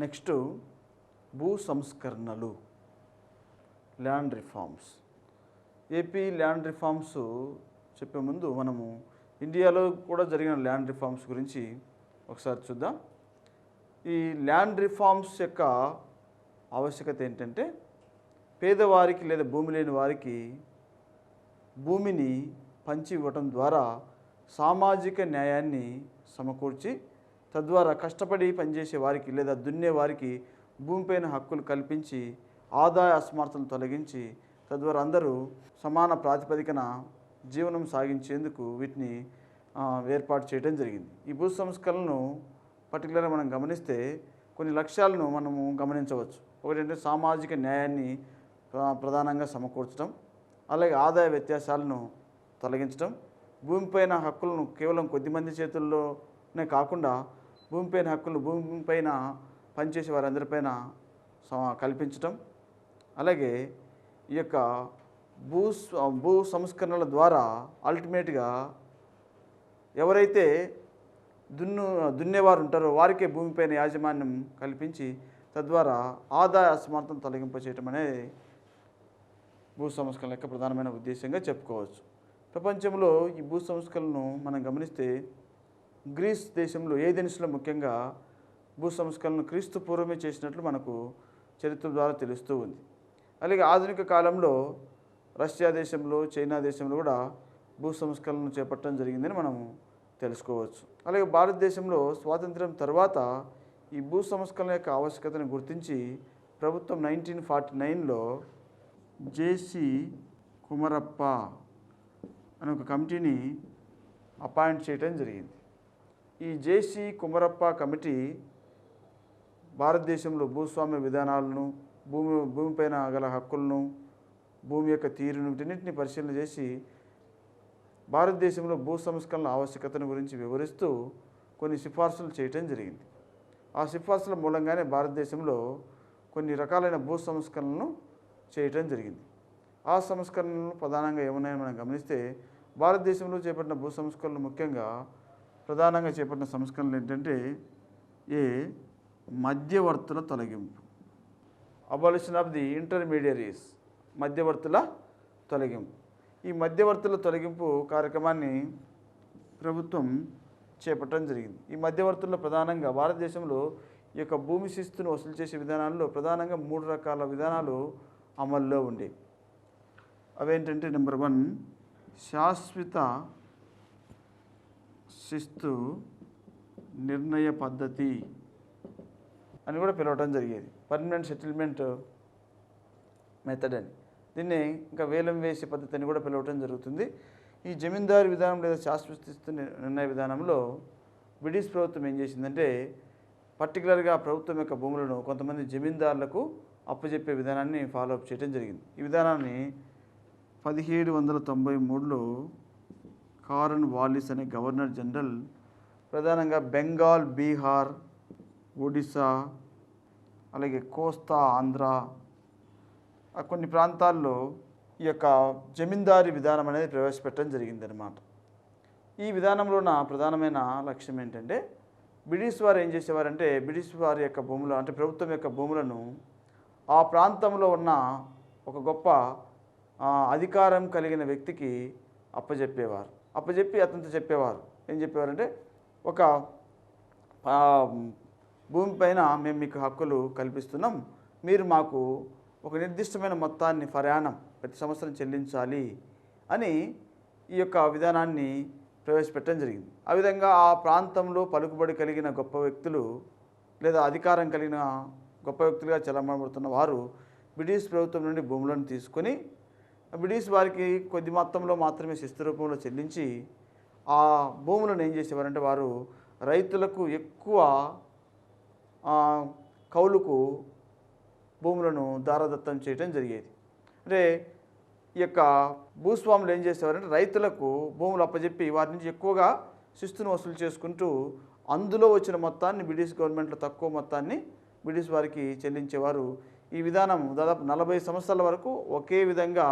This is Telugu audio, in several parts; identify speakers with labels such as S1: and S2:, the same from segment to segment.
S1: నెక్స్ట్ భూ సంస్కరణలు, land reforms. AP land reforms చెప్పే ముందు మనము ఇండియాలో కూడా జరిగిన ల్యాండ్ రిఫార్మ్స్ గురించి ఒకసారి చూద్దాం. ఈ ల్యాండ్ రిఫార్మ్స్ యొక్క ఆవశ్యకత ఏంటంటే, పేదవారికి లేదా భూమి లేని వారికి భూమిని పంచి ఇవ్వటం ద్వారా సామాజిక న్యాయాన్ని సమకూర్చి, తద్వారా కష్టపడి పనిచేసే వారికి లేదా దున్నే వారికి భూమిపైన హక్కులు కల్పించి, ఆదాయ అసమానతలను తొలగించి, తద్వారా అందరూ సమాన ప్రాతిపదికన జీవనం సాగించేందుకు వీటిని ఏర్పాటు చేయడం జరిగింది. ఈ భూ సంస్కరణను పర్టికులర్గా మనం గమనిస్తే కొన్ని లక్ష్యాలను మనము గమనించవచ్చు. ఒకటంటే సామాజిక న్యాయాన్ని ప్రధానంగా సమకూర్చడం, అలాగే ఆదాయ వ్యత్యాసాలను తొలగించడం, భూమిపైన హక్కులను కేవలం కొద్దిమంది చేతుల్లోనే కాకుండా భూమిపైన హక్కులు భూమిపైన పనిచేసే వారందరిపైన కల్పించటం, అలాగే ఈ యొక్క భూ సంస్కరణల ద్వారా అల్టిమేట్గా ఎవరైతే దున్నేవారు ఉంటారో వారికే భూమిపైన యాజమాన్యం కల్పించి, తద్వారా ఆదాయ అసమానతను తొలగింప చేయటం అనేది భూ సంస్కరణ యొక్క ప్రధానమైన ఉద్దేశంగా చెప్పుకోవచ్చు. ప్రపంచంలో ఈ భూ సంస్కరణను మనం గమనిస్తే గ్రీస్ దేశంలో, ఏథెన్స్లో ముఖ్యంగా భూ సంస్కరణను క్రీస్తు పూర్వమే చేసినట్లు మనకు చరిత్ర ద్వారా తెలుస్తూ ఉంది. అలాగే ఆధునిక కాలంలో రష్యా దేశంలో, చైనా దేశంలో కూడా భూ సంస్కరణను చేపట్టడం జరిగిందని మనము తెలుసుకోవచ్చు. అలాగే భారతదేశంలో స్వాతంత్ర్యం తర్వాత ఈ భూ సంస్కరణ యొక్క ఆవశ్యకతను గుర్తించి ప్రభుత్వం 1949లో జేసి కుమరప్ప అనే ఒక కమిటీని అపాయింట్ చేయడం జరిగింది. ఈ జేసి కుమరప్ప కమిటీ భారతదేశంలో భూస్వామ్య విధానాలను, భూమిపైన గల హక్కులను, భూమి యొక్క తీరును, వీటన్నింటినీ పరిశీలన చేసి భారతదేశంలో భూ సంస్కరణల ఆవశ్యకతను గురించి వివరిస్తూ కొన్ని సిఫార్సులు చేయటం జరిగింది. ఆ సిఫార్సుల మూలంగానే భారతదేశంలో కొన్ని రకాలైన భూ సంస్కరణలను చేయటం జరిగింది. ఆ సంస్కరణలు ప్రధానంగా ఏమున్నాయని మనం గమనిస్తే, భారతదేశంలో చేపట్టిన భూ సంస్కరణలు ముఖ్యంగా ప్రధానంగా చేపట్టిన సంస్కరణలు ఏంటంటే, మధ్యవర్తుల తొలగింపు, అబాలిషన్ ఆఫ్ ది ఇంటర్మీడియరీస్, మధ్యవర్తుల తొలగింపు. ఈ మధ్యవర్తుల తొలగింపు కార్యక్రమాన్ని ప్రభుత్వం చేపట్టడం జరిగింది. ఈ మధ్యవర్తుల్లో ప్రధానంగా భారతదేశంలో ఈ యొక్క భూమి శిస్తును వసూలు చేసే విధానాల్లో ప్రధానంగా 3 రకాల విధానాలు అమల్లో ఉండేవి. అవేంటంటే, నెంబర్ 1 శాశ్వత శిస్తు నిర్ణయ పద్ధతి అని కూడా పిలవడం జరిగేది, పర్మనెంట్ సెటిల్మెంట్ మెథడ్ అని. దీన్ని ఇంకా వేలం వేసే పద్ధతి అని కూడా పిలవటం జరుగుతుంది. ఈ జమీందారు విధానం లేదా శాశ్వత శిస్తు నిర్ణయ విధానంలో బ్రిటిష్ ప్రభుత్వం ఏం చేసిందంటే, పర్టికులర్గా ప్రభుత్వం యొక్క భూములను కొంతమంది జమీందారులకు అప్పచెప్పే విధానాన్ని ఫాలో అప్ చేయడం జరిగింది. ఈ విధానాన్ని 1793లో కారన్ వాలిస్ అనే గవర్నర్ జనరల్ ప్రధానంగా బెంగాల్, బీహార్, ఒడిశా, అలాగే కోస్తా ఆంధ్ర కొన్ని ప్రాంతాల్లో ఈ యొక్క జమీందారీ విధానం అనేది ప్రవేశపెట్టడం జరిగిందనమాట. ఈ విధానంలో ప్రధానమైన లక్ష్యం ఏంటంటే, బ్రిటిష్ వారు ఏం చేసేవారంటే, బ్రిటిష్ వారి యొక్క భూములు అంటే ప్రభుత్వం యొక్క భూములను ఆ ప్రాంతంలో ఉన్న ఒక గొప్ప అధికారం కలిగిన వ్యక్తికి అప్పజెప్పేవారు. అప్పజెప్పి అతనితో చెప్పేవారు, ఏం చెప్పేవారంటే, ఒక భూమిపైన మేము మీకు హక్కులు కల్పిస్తున్నాం, మీరు మాకు ఒక నిర్దిష్టమైన మొత్తాన్ని ఫర్యానం ప్రతి సంవత్సరం చెల్లించాలి అని ఈ యొక్క విధానాన్ని ప్రవేశపెట్టడం జరిగింది. ఆ విధంగా ఆ ప్రాంతంలో పలుకుబడి కలిగిన గొప్ప వ్యక్తులు లేదా అధికారం కలిగిన గొప్ప వ్యక్తులుగా చెల్లబడుతున్న వారు బ్రిటిష్ ప్రభుత్వం నుండి భూములను తీసుకొని బ్రిటిష్ వారికి కొద్ది మొత్తంలో మాత్రమే శిస్తు రూపంలో చెల్లించి, ఆ భూములను ఏం చేసేవారంటే వారు రైతులకు ఎక్కువ కౌలుకు భూములను దారదత్తం చేయడం జరిగేది. అంటే ఈ యొక్క భూస్వాములు ఏం చేసేవారంటే రైతులకు భూములు అప్పచెప్పి వారి నుంచి ఎక్కువగా శిస్తును వసూలు చేసుకుంటూ అందులో వచ్చిన మొత్తాన్ని బ్రిటిష్ గవర్నమెంట్లో తక్కువ మొత్తాన్ని బ్రిటిష్ వారికి చెల్లించేవారు. ఈ విధానం దాదాపు 40 సంవత్సరాల వరకు ఒకే విధంగా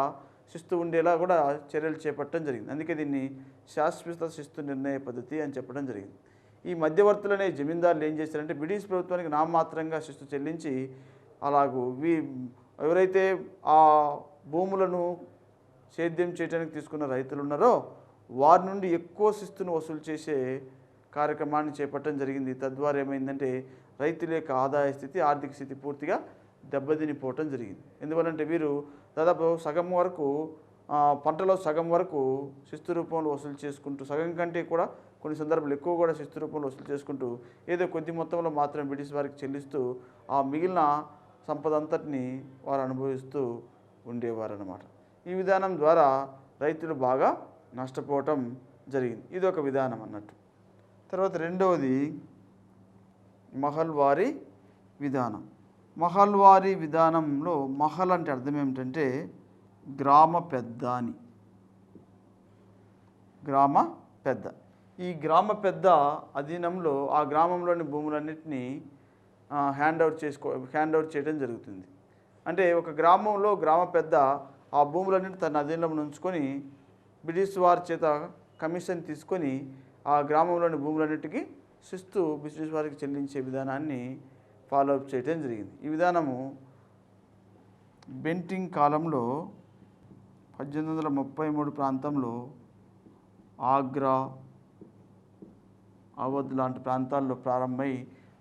S1: శిస్తు ఉండేలా కూడా చర్యలు చేపట్టడం జరిగింది. అందుకే దీన్ని శాశ్వత శిస్తు నిర్ణయ పద్ధతి అని చెప్పడం జరిగింది. ఈ మధ్యవర్తులనే జమీందారులు ఏం చేశారంటే బ్రిటిష్ ప్రభుత్వానికి నామమాత్రంగా శిస్తు చెల్లించి అలాగూ ఎవరైతే ఆ భూములను సేద్యం చేయడానికి తీసుకున్న రైతులు ఉన్నారో వారి నుండి ఎక్కువ శిస్తును వసూలు చేసే కార్యక్రమాన్ని చేపట్టడం జరిగింది. తద్వారా ఏమైందంటే రైతుల యొక్క ఆదాయ స్థితి, ఆర్థిక స్థితి పూర్తిగా దెబ్బతినిపోవటం జరిగింది. ఎందువల్లంటే వీరు దాదాపు సగం వరకు పంటలో సగం వరకు శిస్తు రూపంలో వసూలు చేసుకుంటూ, సగం కంటే కూడా కొన్ని సందర్భాలు ఎక్కువ కూడా శిస్తు రూపంలో వసూలు చేసుకుంటూ ఏదో కొద్ది మొత్తంలో మాత్రమే బ్రిటిష్ వారికి చెల్లిస్తూ ఆ మిగిలిన సంపద అంతటిని వారు అనుభవిస్తూ ఉండేవారన్నమాట. ఈ విధానం ద్వారా రైతులు బాగా నష్టపోవటం జరిగింది. ఇది ఒక విధానం అన్నట్టు. తర్వాత రెండవది మహల్వారీ విధానం. మహల్వారీ విధానంలో మహల్ అంటే అర్థం ఏమిటంటే గ్రామ పెద్ద అని. గ్రామ పెద్ద. ఈ గ్రామ పెద్ద అధీనంలో ఆ గ్రామంలోని భూములన్నింటినీ హ్యాండ్ అవుట్ చేయడం జరుగుతుంది. అంటే ఒక గ్రామంలో గ్రామ పెద్ద ఆ భూములన్నింటి తన అధీనంలో ఉంచుకొని బ్రిటిష్ వారి చేత కమిషన్ తీసుకొని ఆ గ్రామంలోని భూములన్నిటికీ శిస్తు బ్రిటిష్ వారికి చెల్లించే విధానాన్ని ఫాలో అప్ చేయడం జరిగింది. ఈ విధానము బెంటింగ్ కాలంలో 1833 ప్రాంతంలో ఆగ్రా, అవధ్ లాంటి ప్రాంతాల్లో ప్రారంభమై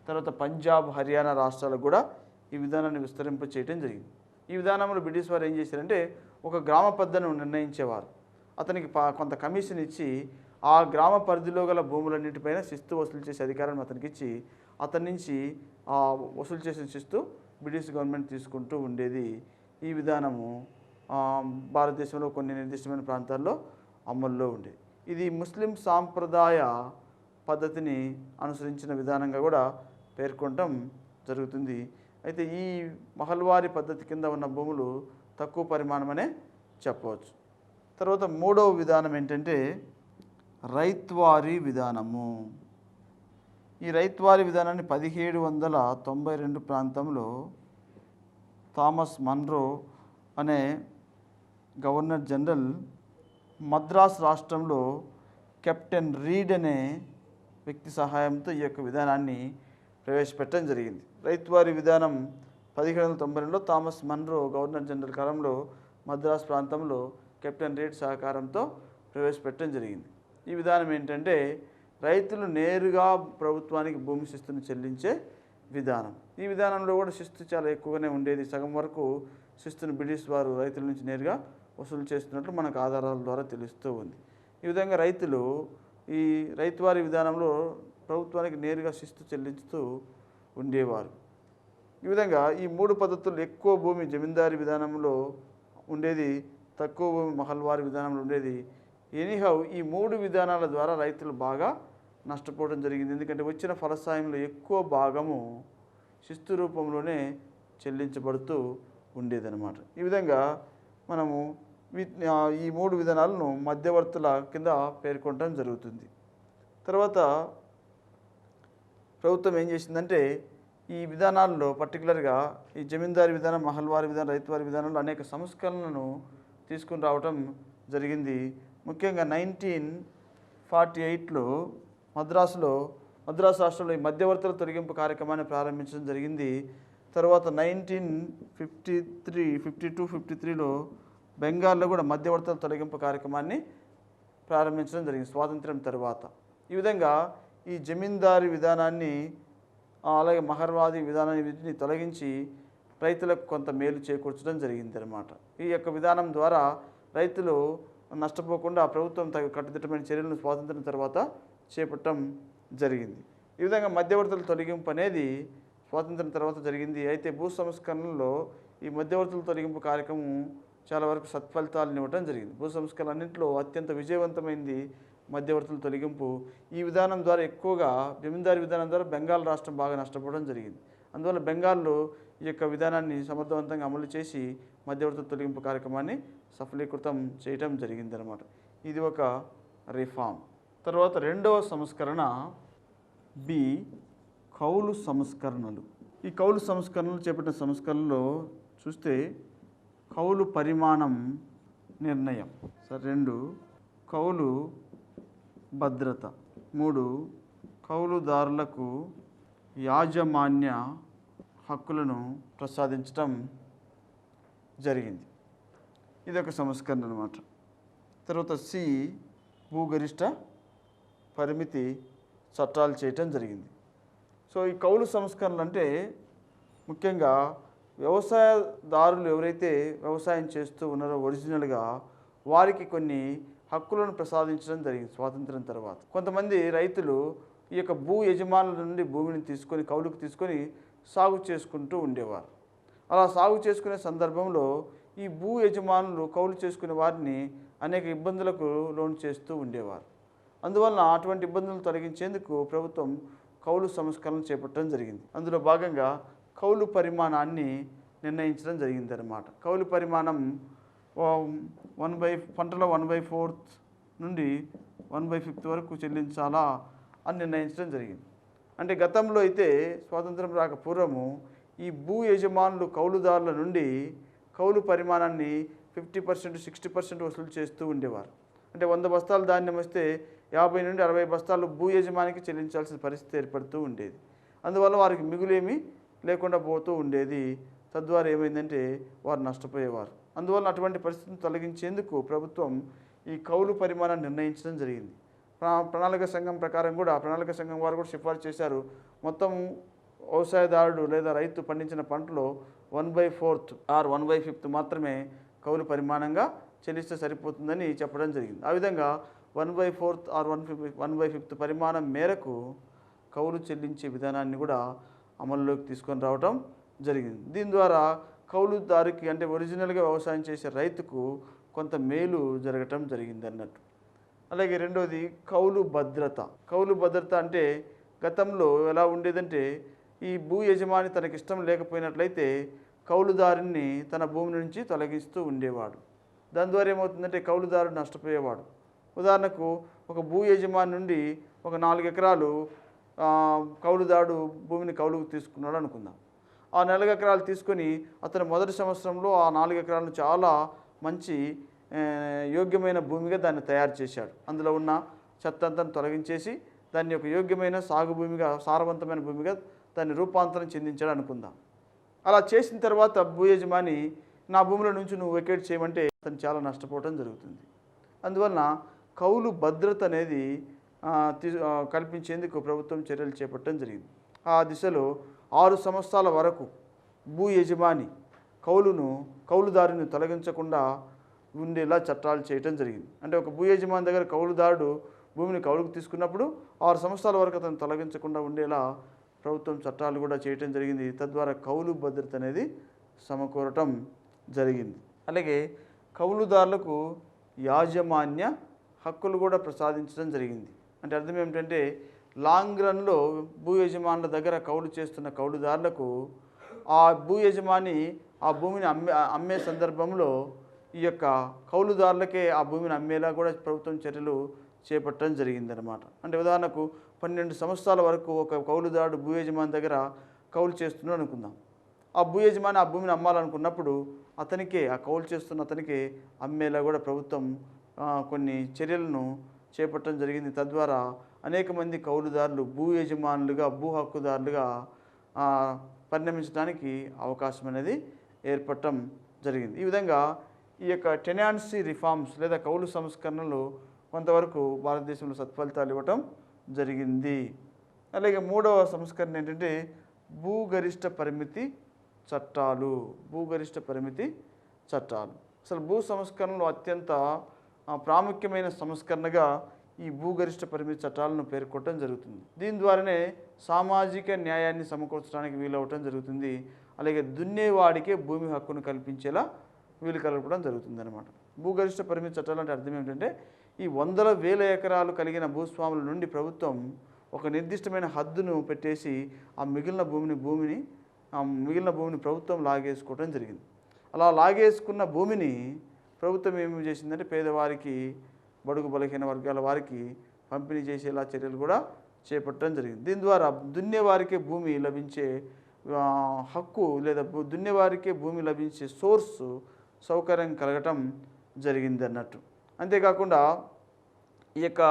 S1: తర్వాత పంజాబ్, హర్యానా రాష్ట్రాలకు కూడా ఈ విధానాన్ని విస్తరింప చేయడం జరిగింది. ఈ విధానంలో బ్రిటిష్ వారు ఏం చేశారంటే ఒక గ్రామ పెద్దను నిర్ణయించేవారు. అతనికి కొంత కమిషన్ ఇచ్చి ఆ గ్రామ పరిధిలో గల భూములన్నింటిపైన శిస్తు వసూలు చేసే అధికారాన్ని అతనికి ఇచ్చి అతని నుంచి వసూలు చేసిన శిస్తు బ్రిటిష్ గవర్నమెంట్ తీసుకుంటూ ఉండేది. ఈ విధానము భారతదేశంలో కొన్ని నిర్దిష్టమైన ప్రాంతాల్లో అమల్లో ఉండేది. ఇది ముస్లిం సాంప్రదాయ పద్ధతిని అనుసరించిన విధానంగా కూడా పేర్కొనటం జరుగుతుంది. అయితే ఈ మహల్వారీ పద్ధతి కింద ఉన్న భూములు తక్కువ పరిమాణమనే చెప్పవచ్చు. తర్వాత మూడవ విధానం ఏంటంటే రైత్వారీ విధానము. ఈ రైత్వారీ విధానాన్ని 1792 ప్రాంతంలో థామస్ మన్రో అనే గవర్నర్ జనరల్ మద్రాస్ రాష్ట్రంలో కెప్టెన్ రీడ్ అనే వ్యక్తి సహాయంతో ఈ యొక్క విధానాన్ని ప్రవేశపెట్టడం జరిగింది. రైత్వారీ విధానం 1792లో థామస్ మన్రో గవర్నర్ జనరల్ కాలంలో మద్రాస్ ప్రాంతంలో కెప్టెన్ రీడ్ సహకారంతో ప్రవేశపెట్టడం జరిగింది. ఈ విధానం ఏంటంటే రైతులు నేరుగా ప్రభుత్వానికి భూమి శిస్తును చెల్లించే విధానం. ఈ విధానంలో కూడా శిస్తు చాలా ఎక్కువగానే ఉండేది. సగం వరకు శిస్తును బ్రిటిష్ వారు రైతుల నుంచి నేరుగా వసూలు చేస్తున్నట్లు మనకు ఆధారాల ద్వారా తెలుస్తూ ఉంది. ఈ విధంగా రైతులు ఈ రైతువారీ విధానంలో ప్రభుత్వానికి నేరుగా శిస్తు చెల్లించుతూ ఉండేవారు. ఈ విధంగా ఈ మూడు పద్ధతులు ఎక్కువ భూమి జమీందారీ విధానంలో ఉండేది, తక్కువ భూమి మహల్వారీ విధానంలో ఉండేది. ఎనీహౌ ఈ మూడు విధానాల ద్వారా రైతులు బాగా నష్టపోవడం జరిగింది. ఎందుకంటే వచ్చిన ఫలసాయంలో ఎక్కువ భాగము శిస్తు రూపంలోనే చెల్లించబడుతూ ఉండేదన్నమాట. ఈ విధంగా మనము ఈ మూడు విధానాలను మధ్యవర్తుల కింద పేర్కొనడం జరుగుతుంది. తర్వాత ప్రభుత్వం ఏం చేసిందంటే ఈ విధానాల్లో పర్టికులర్గా ఈ జమీందారీ విధానం, మహల్వారీ విధానం, రైతువారీ విధానంలో అనేక సంస్కరణలను తీసుకుని రావటం జరిగింది. ముఖ్యంగా 1948లో మద్రాసు రాష్ట్రంలో ఈ మధ్యవర్తుల తొలగింపు కార్యక్రమాన్ని ప్రారంభించడం జరిగింది. తర్వాత 1952-53లో బెంగాల్లో కూడా మధ్యవర్తుల తొలగింపు కార్యక్రమాన్ని ప్రారంభించడం జరిగింది స్వాతంత్ర్యం తర్వాత. ఈ విధంగా ఈ జమీందారీ విధానాన్ని అలాగే మహల్వారీ విధానాన్ని వీటిని తొలగించి రైతులకు కొంత మేలు చేకూర్చడం జరిగింది అన్నమాట. ఈ యొక్క విధానం ద్వారా రైతులు నష్టపోకుండా ప్రభుత్వం కట్టుదిట్టమైన చర్యలను స్వాతంత్ర్యం తర్వాత చేపట్టడం జరిగింది. ఈ విధంగా మధ్యవర్తుల తొలగింపు అనేది స్వాతంత్ర్యం తర్వాత జరిగింది. అయితే భూ సంస్కరణలో ఈ మధ్యవర్తుల తొలగింపు కార్యక్రమం చాలా వరకు సత్ఫలితాలను ఇవ్వడం జరిగింది. భూ సంస్కరణలన్నింటిలో అత్యంత విజయవంతమైంది మధ్యవర్తుల తొలగింపు. ఈ విధానం ద్వారా ఎక్కువగా జమీందారీ విధానం ద్వారా బెంగాల్ రాష్ట్రం బాగా నష్టపోవడం జరిగింది. అందువల్ల బెంగాల్లో ఈ యొక్క విధానాన్ని సమర్థవంతంగా అమలు చేసి మధ్యవర్తుల తొలగింపు కార్యక్రమాన్ని సఫలీకృతం చేయటం జరిగిందనమాట. ఇది ఒక రిఫార్మ్. తర్వాత రెండవ సంస్కరణ బి కౌలు సంస్కరణలు. ఈ కౌలు సంస్కరణలు చేపట్టిన సంస్కరణలో చూస్తే కౌలు పరిమాణం నిర్ణయం, 2 కౌలు భద్రత, 3 కౌలుదారులకు యాజమాన్య హక్కులను ప్రసాదించడం జరిగింది. ఇది ఒక సంస్కరణ అన్నమాట. తర్వాత సి, భూగరిష్ట పరిమితి చట్టాలు చేయటం జరిగింది. సో ఈ కౌలు సంస్కరణలు అంటే ముఖ్యంగా వ్యవసాయదారులు ఎవరైతే వ్యవసాయం చేస్తూ ఉన్నారో ఒరిజినల్గా వారికి కొన్ని హక్కులను ప్రసాదించడం జరిగింది స్వాతంత్రం తర్వాత. కొంతమంది రైతులు ఈ యొక్క భూ యజమానుల నుండి భూమిని తీసుకొని కౌలుకు తీసుకొని సాగు చేసుకుంటూ ఉండేవారు. అలా సాగు చేసుకునే సందర్భంలో ఈ భూ యజమానులు కౌలు చేసుకునే వారిని అనేక ఇబ్బందులకు లోను చేస్తూ ఉండేవారు. అందువలన అటువంటి ఇబ్బందులను తొలగించేందుకు ప్రభుత్వం కౌలు సంస్కరణ చేపట్టడం జరిగింది. అందులో భాగంగా కౌలు పరిమాణాన్ని నిర్ణయించడం జరిగిందన్నమాట. కౌలు పరిమాణం పంటలో 1/4 నుండి 1/5 వరకు చెల్లించాలా అని నిర్ణయించడం జరిగింది. అంటే గతంలో అయితే స్వాతంత్రం రాక పూర్వము ఈ భూ యజమానులు కౌలుదారుల నుండి కౌలు పరిమాణాన్ని 50%, 60% వసూలు చేస్తూ ఉండేవారు. అంటే 100 బస్తాలు ధాన్యం వస్తే 50 నుండి 60 బస్తాలు భూ యజమానికి చెల్లించాల్సిన పరిస్థితి ఏర్పడుతూ ఉండేది. అందువల్ల వారికి మిగులేమీ లేకుండా పోతూ ఉండేది. తద్వారా ఏమైందంటే వారు నష్టపోయేవారు. అందువల్ల అటువంటి పరిస్థితిని తొలగించేందుకు ప్రభుత్వం ఈ కౌలు పరిమాణాన్ని నిర్ణయించడం జరిగింది. ప్రణాళిక సంఘం ప్రకారం కూడా ప్రణాళిక సంఘం వారు కూడా సిఫార్సు చేశారు. మొత్తం వ్యవసాయదారుడు లేదా రైతు పండించిన పంటలో 1/4 ఆర్ 1/5 మాత్రమే కౌలు పరిమాణంగా చెల్లిస్తే సరిపోతుందని చెప్పడం జరిగింది. ఆ విధంగా 1/4 ఆర్ 1/5 పరిమాణం మేరకు కౌలు చెల్లించే విధానాన్ని కూడా అమల్లోకి తీసుకొని రావడం జరిగింది. దీని ద్వారా కౌలుదారుకి అంటే ఒరిజినల్గా వ్యవసాయం చేసే రైతుకు కొంత మేలు జరగటం జరిగింది అన్నట్టు. అలాగే రెండోది కౌలు భద్రత. కౌలు భద్రత అంటే గతంలో ఎలా ఉండేదంటే ఈ భూ యజమాని తనకి ఇష్టం లేకపోయినట్లయితే కౌలుదారుని తన భూమి నుంచి తొలగిస్తూ ఉండేవాడు. దాని ద్వారా ఏమవుతుందంటే కౌలుదారుడు నష్టపోయేవాడు. ఉదాహరణకు ఒక భూ యజమాని నుండి ఒక 4 ఎకరాలు కౌలుదారుడు భూమిని కౌలుకు తీసుకున్నాడు అనుకుందాం. ఆ 4 ఎకరాలు తీసుకొని అతను మొదటి సంవత్సరంలో ఆ 4 ఎకరాలను చాలా మంచి యోగ్యమైన భూమిగా దాన్ని తయారు చేశాడు. అందులో ఉన్న చెత్త అంతా తొలగించేసి దాన్ని ఒక యోగ్యమైన సాగు భూమిగా, సారవంతమైన భూమిగా దాన్ని రూపాంతరం చెందించాడు అనుకుందాం. అలా చేసిన తర్వాత భూ యజమాని నా భూమిలో నుంచి నువ్వు వెకేట్ చేయమంటే అతను చాలా నష్టపోవడం జరుగుతుంది. అందువలన కౌలు భద్రత అనేది కల్పించేందుకు ప్రభుత్వం చర్యలు చేపట్టడం జరిగింది. ఆ దిశలో 6 సంవత్సరాల వరకు భూ యజమాని కౌలుదారుని తొలగించకుండా ఉండేలా చట్టాలు చేయటం జరిగింది. అంటే ఒక భూ యజమాని దగ్గర కౌలుదారుడు భూమిని కౌలుకు తీసుకున్నప్పుడు 6 సంవత్సరాల వరకు అతను తొలగించకుండా ఉండేలా ప్రభుత్వం చట్టాలు కూడా చేయటం జరిగింది. తద్వారా కౌలు భద్రత అనేది సమకూరటం జరిగింది. అలాగే కౌలుదారులకు యాజమాన్య హక్కులు కూడా ప్రసాదించడం జరిగింది. అంటే అర్థం ఏమిటంటే లాంగ్ రన్లో భూ యజమానుల దగ్గర కౌలు చేస్తున్న కౌలుదారులకు ఆ భూ యజమాని ఆ భూమిని అమ్మే సందర్భంలో ఈ యొక్క కౌలుదారులకే ఆ భూమిని అమ్మేలా కూడా ప్రభుత్వం చర్యలు చేపట్టడం జరిగిందనమాట. అంటే ఉదాహరణకు 12 సంవత్సరాల వరకు ఒక కౌలుదారుడు భూ యజమాని దగ్గర కౌలు చేస్తున్నాడు అనుకుందాం. ఆ భూ యజమాని ఆ భూమిని అమ్మాలనుకున్నప్పుడు అతనికే, ఆ కౌలు చేస్తున్న అతనికే అమ్మేలా కూడా ప్రభుత్వం కొన్ని చర్యలను చేపట్టడం జరిగింది. తద్వారా అనేక మంది కౌలుదారులు భూ యజమానులుగా, భూ హక్కుదారులుగా పరిణమించడానికి అవకాశం అనేది ఏర్పడటం జరిగింది. ఈ విధంగా ఈ యొక్క టెనాన్సీ రిఫార్మ్స్ లేదా కౌలు సంస్కరణలు కొంతవరకు భారతదేశంలో సత్ఫలితాలు ఇవ్వటం జరిగింది. అలాగే మూడవ సంస్కరణ ఏంటంటే భూగరిష్ట పరిమితి చట్టాలు. భూగరిష్ట పరిమితి చట్టాలు అసలు భూ సంస్కరణలో అత్యంత ప్రాముఖ్యమైన సంస్కరణగా ఈ భూగరిష్ట పరిమితి చట్టాలను పేర్కొనడం జరుగుతుంది. దీని ద్వారానే సామాజిక న్యాయాన్ని సమకూర్చడానికి వీలవటం జరుగుతుంది. అలాగే దున్నేవాడికే భూమి హక్కును కల్పించేలా వీలు కలపడం జరుగుతుంది అన్నమాట. భూగరిష్ట పరిమితి చట్టాలు అంటే అర్థం ఏమిటంటే ఈ 100,000 ఎకరాలు కలిగిన భూస్వాముల నుండి ప్రభుత్వం ఒక నిర్దిష్టమైన హద్దును పెట్టేసి ఆ మిగిలిన భూమిని ప్రభుత్వం లాగేసుకోవడం జరిగింది. అలా లాగేసుకున్న భూమిని ప్రభుత్వం ఏమి చేసిందంటే పేదవారికి, బడుగు బలహీన వర్గాల వారికి పంపిణీ చేసేలా చర్యలు కూడా చేపట్టడం జరిగింది. దీని ద్వారా దున్నేవారికే భూమి లభించే హక్కు లేదా దున్నేవారికే భూమి లభించే సౌకర్యం కలగటం జరిగింది అన్నట్టు. అంతేకాకుండా ఈ యొక్క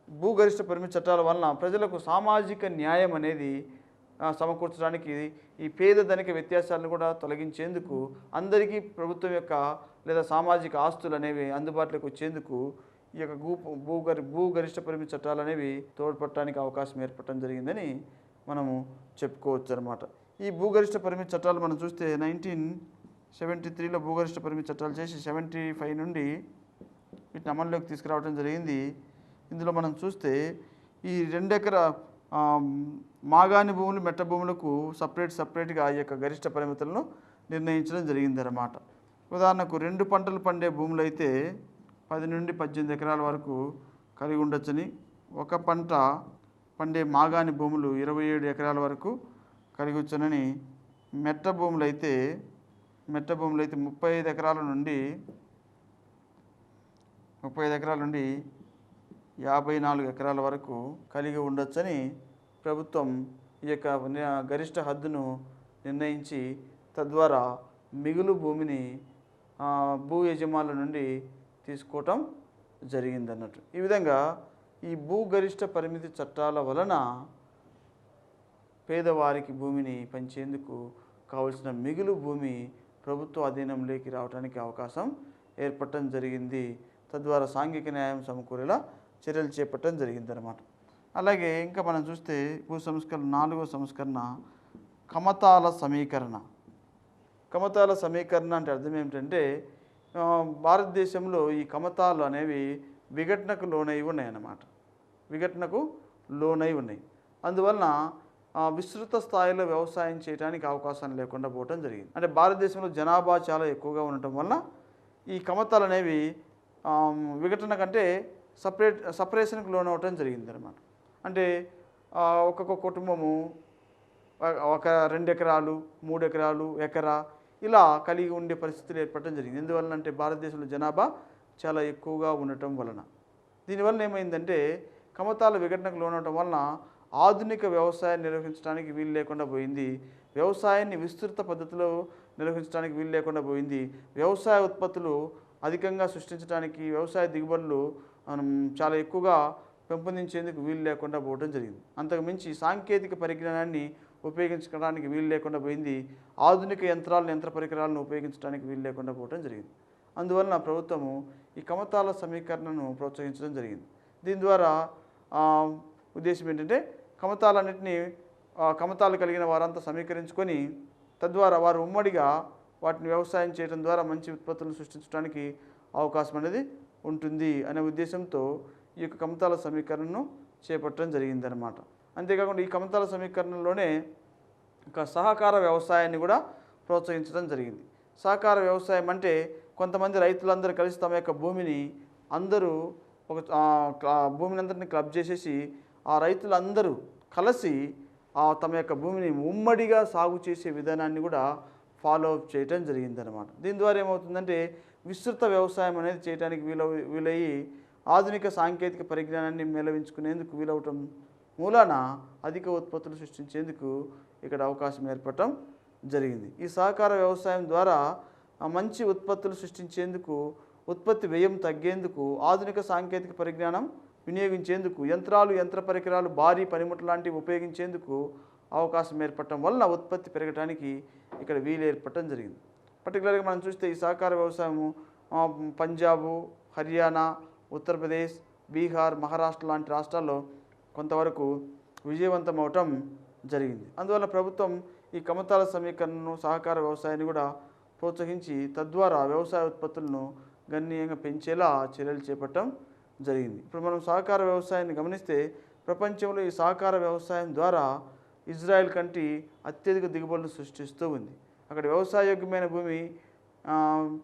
S1: భూగరిష్ట పరిమితి చట్టాల వలన ప్రజలకు సామాజిక న్యాయం అనేది సమకూర్చడానికి, ఈ పేద ధనిక వ్యత్యాసాలను కూడా తొలగించేందుకు, అందరికీ ప్రభుత్వం యొక్క లేదా సామాజిక ఆస్తులు అనేవి అందుబాటులోకి వచ్చేందుకు ఈ యొక్క భూగరిష్ట పరిమితి చట్టాలు అనేవి తోడ్పడటానికి అవకాశం ఏర్పడటం జరిగిందని మనము చెప్పుకోవచ్చు అనమాట. ఈ భూగరిష్ట పరిమితి చట్టాలు మనం చూస్తే 1973లో భూగరిష్ట పరిమితి చట్టాలు చేసి 75 నుండి వీటిని అమల్లోకి తీసుకురావడం జరిగింది. ఇందులో మనం చూస్తే ఈ 2 ఎకరా మాగాణి భూములు, మెట్ట భూములకు సపరేట్గా ఈ యొక్క గరిష్ట పరిమితులను నిర్ణయించడం జరిగిందన్నమాట. ఉదాహరణకు 2 పంటలు పండే భూములు అయితే 10 నుండి 18 ఎకరాల వరకు కలిగి ఉండొచ్చని, ఒక పంట పండే మాగాణి భూములు 27 ఎకరాల వరకు కలిగి వచ్చునని, మెట్ట భూములు అయితే 35 ఎకరాల నుండి 54 ఎకరాల వరకు కలిగి ఉండొచ్చని ప్రభుత్వం ఈ యొక్క గరిష్ట హద్దును నిర్ణయించి, తద్వారా మిగులు భూమిని భూ యజమానుల నుండి తీసుకోవటం జరిగిందన్నట్టు. ఈ విధంగా ఈ భూగరిష్ట పరిమితి చట్టాల వలన పేదవారికి భూమిని పంచేందుకు కావలసిన మిగులు భూమి ప్రభుత్వ అధీనంలోకి రావడానికి అవకాశం ఏర్పడటం జరిగింది. తద్వారా సాంఘిక న్యాయం సమకూరేలా చర్యలు చేపట్టడం జరిగిందనమాట. అలాగే ఇంకా మనం చూస్తే భూ సంస్కరణ 4వ సంస్కరణ కమతాల సమీకరణ. కమతాల సమీకరణ అంటే అర్థం ఏమిటంటే, భారతదేశంలో ఈ కమతాలు అనేవి విఘటనకు లోనై ఉన్నాయన్నమాట. అందువలన విస్తృత స్థాయిలో వ్యవసాయం చేయడానికి అవకాశం లేకుండా పోవటం జరిగింది. అంటే భారతదేశంలో జనాభా చాలా ఎక్కువగా ఉండటం వలన ఈ కమతాలు అనేవి విఘటన కంటే సపరేషన్కి లోనవటం జరిగిందనమాట. అంటే ఒక్కొక్క కుటుంబము ఒక 2 ఎకరాలు, 3 ఎకరాలు, ఎకరా ఇలా కలిగి ఉండే పరిస్థితులు ఏర్పడటం జరిగింది. ఎందువలన అంటే భారతదేశంలో జనాభా చాలా ఎక్కువగా ఉండటం వలన. దీనివల్ల ఏమైందంటే కమతాల విఘటనకు లోనవటం వలన ఆధునిక వ్యవసాయాన్ని నిర్వహించడానికి వీలు లేకుండా పోయింది. వ్యవసాయాన్ని విస్తృత పద్ధతిలో నిర్వహించడానికి వీలు లేకుండా పోయింది. వ్యవసాయ ఉత్పత్తులు అధికంగా సృష్టించడానికి, వ్యవసాయ దిగుబడులు చాలా ఎక్కువగా పెంపొందించేందుకు వీలు లేకుండా పోవడం జరిగింది. అంతకు మించి సాంకేతిక పరిజ్ఞానాన్ని ఉపయోగించడానికి వీలు లేకుండా పోయింది. ఆధునిక యంత్ర పరికరాలను ఉపయోగించడానికి వీలు లేకుండా పోవడం జరిగింది. అందువలన ప్రభుత్వము ఈ కమతాల సమీకరణను ప్రోత్సహించడం జరిగింది. దీని ద్వారా ఉద్దేశం ఏంటంటే కమతాలు కలిగిన వారంతా సమీకరించుకొని, తద్వారా వారు ఉమ్మడిగా వాటిని వ్యవసాయం చేయడం ద్వారా మంచి ఉత్పత్తులను సృష్టించడానికి అవకాశం అనేది ఉంటుంది అనే ఉద్దేశంతో ఈ యొక్క కమతాల సమీకరణను చేపట్టడం జరిగిందనమాట. అంతేకాకుండా ఈ కమతాల సమీకరణలోనే ఒక సహకార వ్యవసాయాన్ని కూడా ప్రోత్సహించడం జరిగింది. సహకార వ్యవసాయం అంటే కొంతమంది రైతులందరూ కలిసి తమ యొక్క భూమిని అందరినీ క్లబ్ చేసేసి ఆ రైతులందరూ కలిసి తమ యొక్క భూమిని ఉమ్మడిగా సాగు చేసే విధానాన్ని కూడా ఫాలో అప్ చేయడం జరిగిందనమాట. దీని ద్వారా ఏమవుతుందంటే విస్తృత వ్యవసాయం అనేది చేయడానికి వీలయ్యి ఆధునిక సాంకేతిక పరిజ్ఞానాన్ని మేళవించుకునేందుకు వీలవటం మూలాన అధిక ఉత్పత్తులు సృష్టించేందుకు ఇక్కడ అవకాశం ఏర్పడటం జరిగింది. ఈ సహకార వ్యవసాయం ద్వారా మంచి ఉత్పత్తులు సృష్టించేందుకు, ఉత్పత్తి వ్యయం తగ్గేందుకు, ఆధునిక సాంకేతిక పరిజ్ఞానం వినియోగించేందుకు, యంత్ర పరికరాలు, భారీ పనిముట్లు లాంటివి ఉపయోగించేందుకు అవకాశం ఏర్పడటం వలన ఉత్పత్తి పెరగడానికి ఇక్కడ వీలు ఏర్పడటం జరిగింది. పర్టికులర్గా మనం చూస్తే ఈ సహకార వ్యవసాయము పంజాబు, హర్యానా, ఉత్తరప్రదేశ్, బీహార్, మహారాష్ట్ర లాంటి రాష్ట్రాల్లో కొంతవరకు విజయవంతం అవటం జరిగింది. అందువల్ల ప్రభుత్వం ఈ కమతాల సమీకరణను, సహకార వ్యవసాయాన్ని కూడా ప్రోత్సహించి, తద్వారా వ్యవసాయ ఉత్పత్తులను గణనీయంగా పెంచేలా చర్యలు చేపట్టడం జరిగింది. ఇప్పుడు మనం సహకార వ్యవసాయాన్ని గమనిస్తే ప్రపంచంలో ఈ సహకార వ్యవసాయం ద్వారా ఇజ్రాయెల్ కంటే అత్యధిక దిగుబడులు సృష్టిస్తూ ఉంది. అక్కడ వ్యవసాయయోగ్యమైన భూమి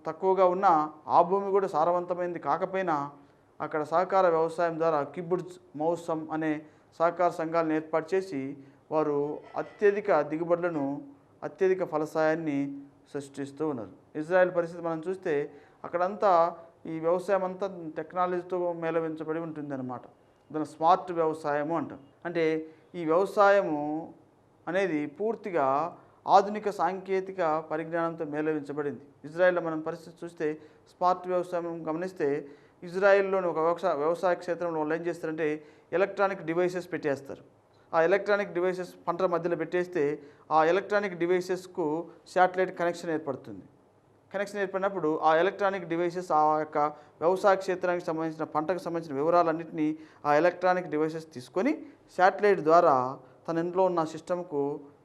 S1: తక్కువగా ఉన్నా ఆ భూమి కూడా సారవంతమైనది కాకపోయినా అక్కడ సహకార వ్యవసాయం ద్వారా కిబుట్జ్, మౌసమ్ అనే సహకార సంఘాలను ఏర్పాటు చేసి వారు అత్యధిక దిగుబడులను, అత్యధిక ఫలసాయాన్ని సృష్టిస్తూ ఉన్నారు. ఇజ్రాయెల్ పరిస్థితి మనం చూస్తే అక్కడంతా ఈ వ్యవసాయం అంతా టెక్నాలజీతో మేళవించబడి ఉంటుందన్నమాట. దాని స్మార్ట్ వ్యవసాయము అంటాం. అంటే ఈ వ్యవసాయము అనేది పూర్తిగా ఆధునిక సాంకేతిక పరిజ్ఞానంతో మేళవించబడింది. ఇజ్రాయెల్లో మనం పరిస్థితి చూస్తే స్మార్ట్ వ్యవసాయం గమనిస్తే ఇజ్రాయెల్లోని ఒక వ్యవసాయ క్షేత్రంలో వాళ్ళు ఏం చేస్తారంటే ఎలక్ట్రానిక్ డివైసెస్ పెట్టేస్తారు. ఆ ఎలక్ట్రానిక్ డివైసెస్ పంటల మధ్యలో పెట్టేస్తే ఆ ఎలక్ట్రానిక్ డివైసెస్కు శాటిలైట్ కనెక్షన్ ఏర్పడుతుంది. కనెక్షన్ ఏర్పడినప్పుడు ఆ ఎలక్ట్రానిక్ డివైసెస్ ఆ యొక్క వ్యవసాయ క్షేత్రానికి సంబంధించిన పంటకు సంబంధించిన వివరాలన్నింటినీ ఆ ఎలక్ట్రానిక్ డివైసెస్ తీసుకొని శాటిలైట్ ద్వారా తన ఇంట్లో ఉన్న సిస్టమ్కు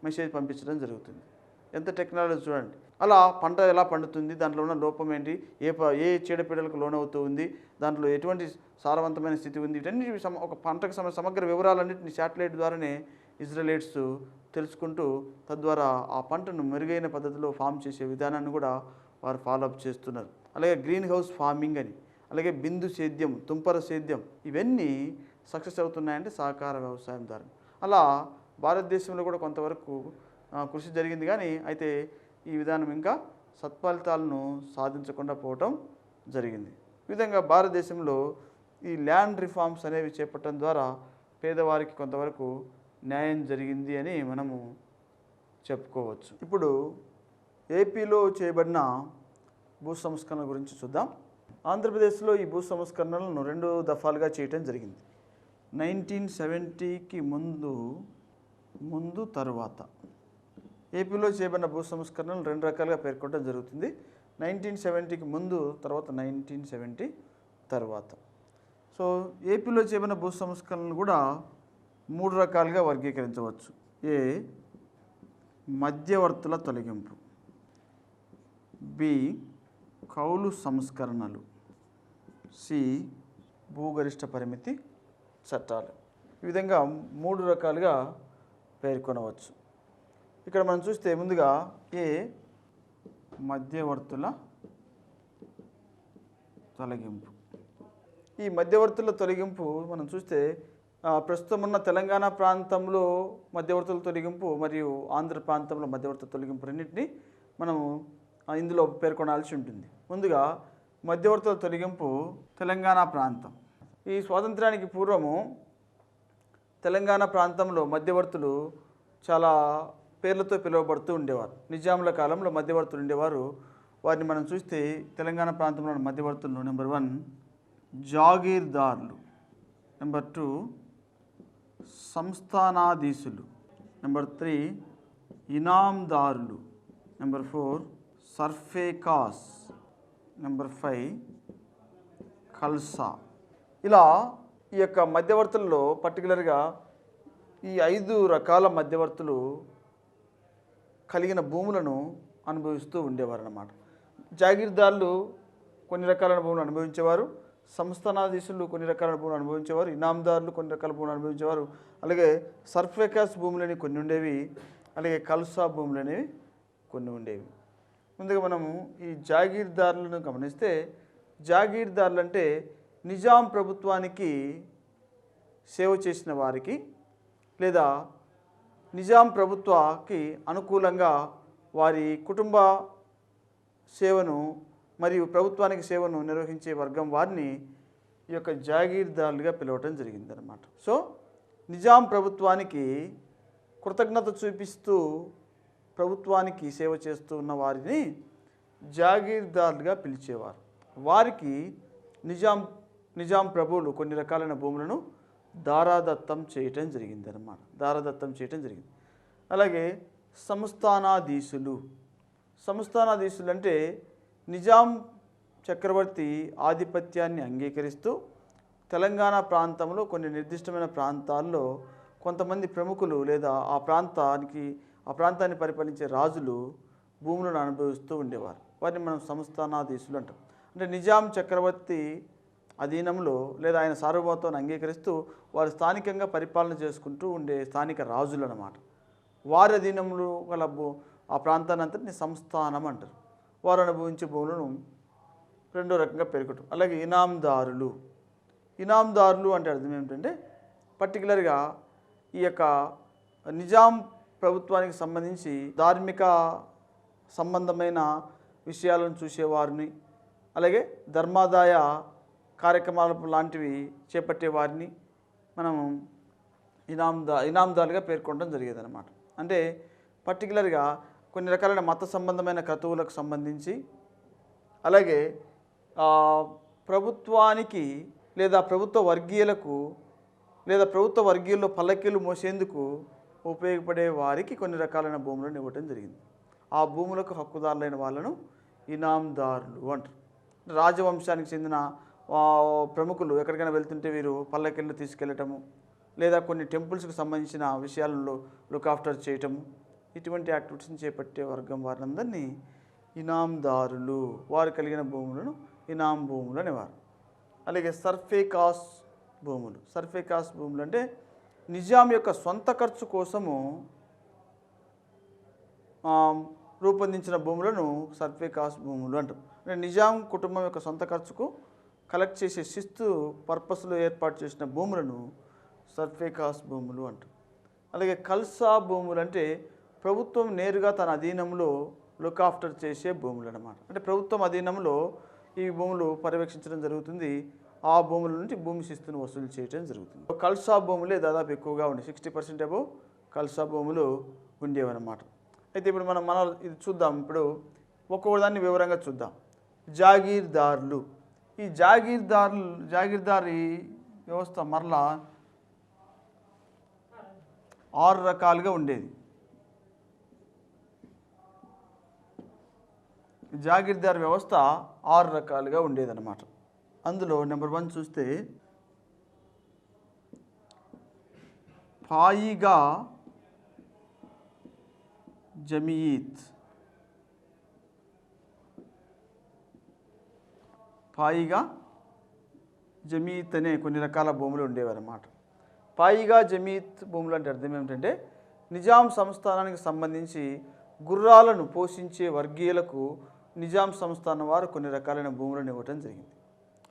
S1: మెసేజ్ పంపించడం జరుగుతుంది. ఎంత టెక్నాలజీ చూడండి. అలా పంట ఎలా పండుతుంది, దాంట్లో ఉన్న లోపం ఏంటి, ఏ చీడపీడలకు లోనవుతూ ఉంది, దాంట్లో ఎటువంటి సారవంతమైన స్థితి ఉంది, వీటన్ని ఒక పంటకు సమగ్ర వివరాలన్నింటినీ శాటిలైట్ ద్వారానే ఇజ్రాయెలైట్స్ తెలుసుకుంటూ తద్వారా ఆ పంటను మెరుగైన పద్ధతిలో ఫామ్ చేసే విధానాన్ని కూడా వారు ఫాలో అప్ చేస్తున్నారు. అలాగే గ్రీన్ హౌస్ ఫార్మింగ్ అని, అలాగే బిందు సేద్యం, తుంపర సేద్యం, ఇవన్నీ సక్సెస్ అవుతున్నాయంటే సహకార వ్యవసాయం ద్వారా. అలా భారతదేశంలో కూడా కొంతవరకు కృషి జరిగింది, కానీ అయితే ఈ విధానం ఇంకా సత్ఫలితాలను సాధించకుండా పోవటం జరిగింది. ఈ విధంగా భారతదేశంలో ఈ ల్యాండ్ రిఫార్మ్స్ అనేవి చేపట్టడం ద్వారా పేదవారికి కొంతవరకు న్యాయం జరిగింది అని మనము చెప్పుకోవచ్చు. ఇప్పుడు ఏపీలో చేయబడిన భూ సంస్కరణల గురించి చూద్దాం. ఆంధ్రప్రదేశ్లో ఈ భూ సంస్కరణలను 2 దఫాలుగా చేయటం జరిగింది. 1970కి ముందు తరువాత ఏపీలో చేయబడిన భూ సంస్కరణలు 2 రకాలుగా పేర్కొనడం జరుగుతుంది. 1970కి ముందు, తర్వాత 1970 తర్వాత. సో ఏపీలో చేయబడిన భూ సంస్కరణలు కూడా 3 రకాలుగా వర్గీకరించవచ్చు. ఏ, మధ్యవర్తుల తొలగింపు. బి, కౌలు సంస్కరణలు. సి, భూగరిష్ట పరిమితి చట్టాలు. ఈ విధంగా 3 రకాలుగా పేర్కొనవచ్చు. ఇక్కడ మనం చూస్తే ముందుగా ఏ, మధ్యవర్తుల తొలగింపు. ఈ మధ్యవర్తుల తొలగింపు మనం చూస్తే ప్రస్తుతం ఉన్న తెలంగాణ ప్రాంతంలో మధ్యవర్తుల తొలగింపు మరియు ఆంధ్ర ప్రాంతంలో మధ్యవర్తుల తొలగింపు రెండింటినీ మనము ఇందులో పేర్కొనాల్సి ఉంటుంది. ముందుగా మధ్యవర్తుల తొలగింపు తెలంగాణ ప్రాంతం. ఈ స్వాతంత్రానికి పూర్వము తెలంగాణ ప్రాంతంలో మధ్యవర్తులు చాలా పేర్లతో పిలువబడుతూ ఉండేవారు. నిజాముల కాలంలో మధ్యవర్తులు ఉండేవారు. వారిని మనం చూస్తే తెలంగాణ ప్రాంతంలో మధ్యవర్తులు నెంబర్ 1 జాగీర్దార్లు, నెంబర్ 2 సంస్థానాధీశులు, నెంబర్ 3 ఇనాందారులు, నెంబర్ 4 సర్ఫేకాస్, నెంబర్ 5 ఖల్సా. ఇలా ఈ యొక్క మధ్యవర్తుల్లో పర్టికులర్గా ఈ 5 రకాల మధ్యవర్తులు కలిగిన భూములను అనుభవిస్తూ ఉండేవారు అన్నమాట. జాగీర్దారులు కొన్ని రకాల భూములు అనుభవించేవారు, సంస్థానాధీశులు కొన్ని రకాల భూములు అనుభవించేవారు, ఇనాందారులు కొన్ని రకాల భూములు అనుభవించేవారు, అలాగే సర్ఫేకాస్ భూములని కొన్ని ఉండేవి, అలాగే ఖల్సా భూములు అనేవి కొన్ని ఉండేవి. ముందుగా మనము ఈ జాగీర్దారులను గమనిస్తే, జాగీర్దారులు అంటే నిజాం ప్రభుత్వానికి సేవ చేసిన వారికి లేదా నిజాం ప్రభుత్వానికి అనుకూలంగా వారి కుటుంబ సేవను మరియు ప్రభుత్వానికి సేవను నిర్వహించే వర్గం వారిని ఈ యొక్క జాగీర్దారులుగా పిలవటం జరిగిందనమాట. సో నిజాం ప్రభుత్వానికి కృతజ్ఞత చూపిస్తూ ప్రభుత్వానికి సేవ చేస్తూ ఉన్న వారిని జాగీర్దారులుగా పిలిచేవారు. వారికి నిజాం ప్రభువులు కొన్ని రకాలైన భూములను దారాదత్తం చేయటం జరిగింది. అలాగే సంస్థానాధీశులు అంటే నిజాం చక్రవర్తి ఆధిపత్యాన్ని అంగీకరిస్తూ తెలంగాణ ప్రాంతంలో కొన్ని నిర్దిష్టమైన ప్రాంతాల్లో కొంతమంది ప్రముఖులు లేదా ఆ ప్రాంతాన్ని పరిపాలించే రాజులు భూములను అనుభవిస్తూ ఉండేవారు. వారిని మనం సంస్థానాధీశులు అంటాం. అంటే నిజాం చక్రవర్తి అధీనంలో లేదా ఆయన సార్వభౌమత్వాన్ని అంగీకరిస్తూ వారు స్థానికంగా పరిపాలన చేసుకుంటూ ఉండే స్థానిక రాజులు అన్నమాట. వారి అధీనంలో గల ఆ ప్రాంతాన్ని అంతటిని సంస్థానం అంటారు. వారు అనుభవించే భూములను 2వ రకంగా పేర్కొంటారు. అలాగే ఇనాందారులు అంటే అర్థం ఏమిటంటే పర్టికులర్గా ఈ యొక్క నిజాం ప్రభుత్వానికి సంబంధించి ధార్మిక సంబంధమైన విషయాలను చూసేవారిని, అలాగే ధర్మాదాయ కార్యక్రమాలు లాంటివి చేపట్టే వారిని మనం ఇనాందారులుగా పేర్కొనడం జరిగేదన్నమాట. అంటే పర్టికులర్గా కొన్ని రకాలైన మత సంబంధమైన క్రతువులకు సంబంధించి, అలాగే ప్రభుత్వానికి లేదా ప్రభుత్వ వర్గీయులకు లేదా ప్రభుత్వ వర్గీయుల్లో పల్లకీలు మోసేందుకు ఉపయోగపడే వారికి కొన్ని రకాలైన భూములను ఇవ్వటం జరిగింది. ఆ భూములకు హక్కుదారులైన వాళ్ళను ఇనాందారులు అంటారు. రాజవంశానికి చెందిన ప్రముఖులు ఎక్కడికైనా వెళ్తుంటే వీరు పల్లకీలను తీసుకెళ్ళటము లేదా కొన్ని టెంపుల్స్కి సంబంధించిన విషయాలలో లుక్ ఆఫ్టర్ చేయటము, ఇటువంటి యాక్టివిటీస్ని చేపట్టే వర్గం వారందరినీ ఇనాందారులు, వారు కలిగిన భూములను ఇనాం భూములు అనేవారు. అలాగే సర్ఫేకాస్ భూములు. సర్ఫేకాస్ భూములు అంటే నిజాం యొక్క సొంత ఖర్చు కోసము రూపొందించిన భూములను సర్ఫేకాస్ భూములు అంటారు. అంటే నిజాం కుటుంబం యొక్క సొంత ఖర్చుకు కలెక్ట్ చేసే శిస్తు పర్పస్లో ఏర్పాటు చేసిన భూములను సర్ఫేకాస్ భూములు అంటారు. అలాగే కల్సా భూములు అంటే ప్రభుత్వం నేరుగా తన అధీనంలో లుక్ ఆఫ్టర్ చేసే భూములు అన్నమాట. అంటే ప్రభుత్వం అధీనంలో ఈ భూములు పర్యవేక్షించడం జరుగుతుంది. ఆ భూముల నుంచి భూమి శిస్తును వసూలు చేయడం జరుగుతుంది. కల్సా భూములే దాదాపు ఎక్కువగా ఉండే 60% అబోవ్ కల్సా భూములు ఉండేవన్నమాట. అయితే ఇప్పుడు మనం ఇది చూద్దాం. ఇప్పుడు ఒక్కొక్క దాన్ని వివరంగా చూద్దాం. జాగీర్దారులు. ఈ జాగీర్దారీ వ్యవస్థ మరలా 6 రకాలుగా ఉండేది. జాగీర్దార్ వ్యవస్థ 6 రకాలుగా ఉండేదన్నమాట. అందులో నెంబర్ 1 చూస్తే పాయిగా జమీయత్. పాయిగా జమీయత్ అనే కొన్ని రకాల భూములు ఉండేవన్నమాట. పాయిగా జమీయత్ భూములు అంటే అర్థం ఏమిటంటే నిజాం సంస్థానానికి సంబంధించి గుర్రాలను పోషించే వర్గీయులకు నిజాం సంస్థానం వారు కొన్ని రకాలైన భూములను ఇవ్వటం జరిగింది.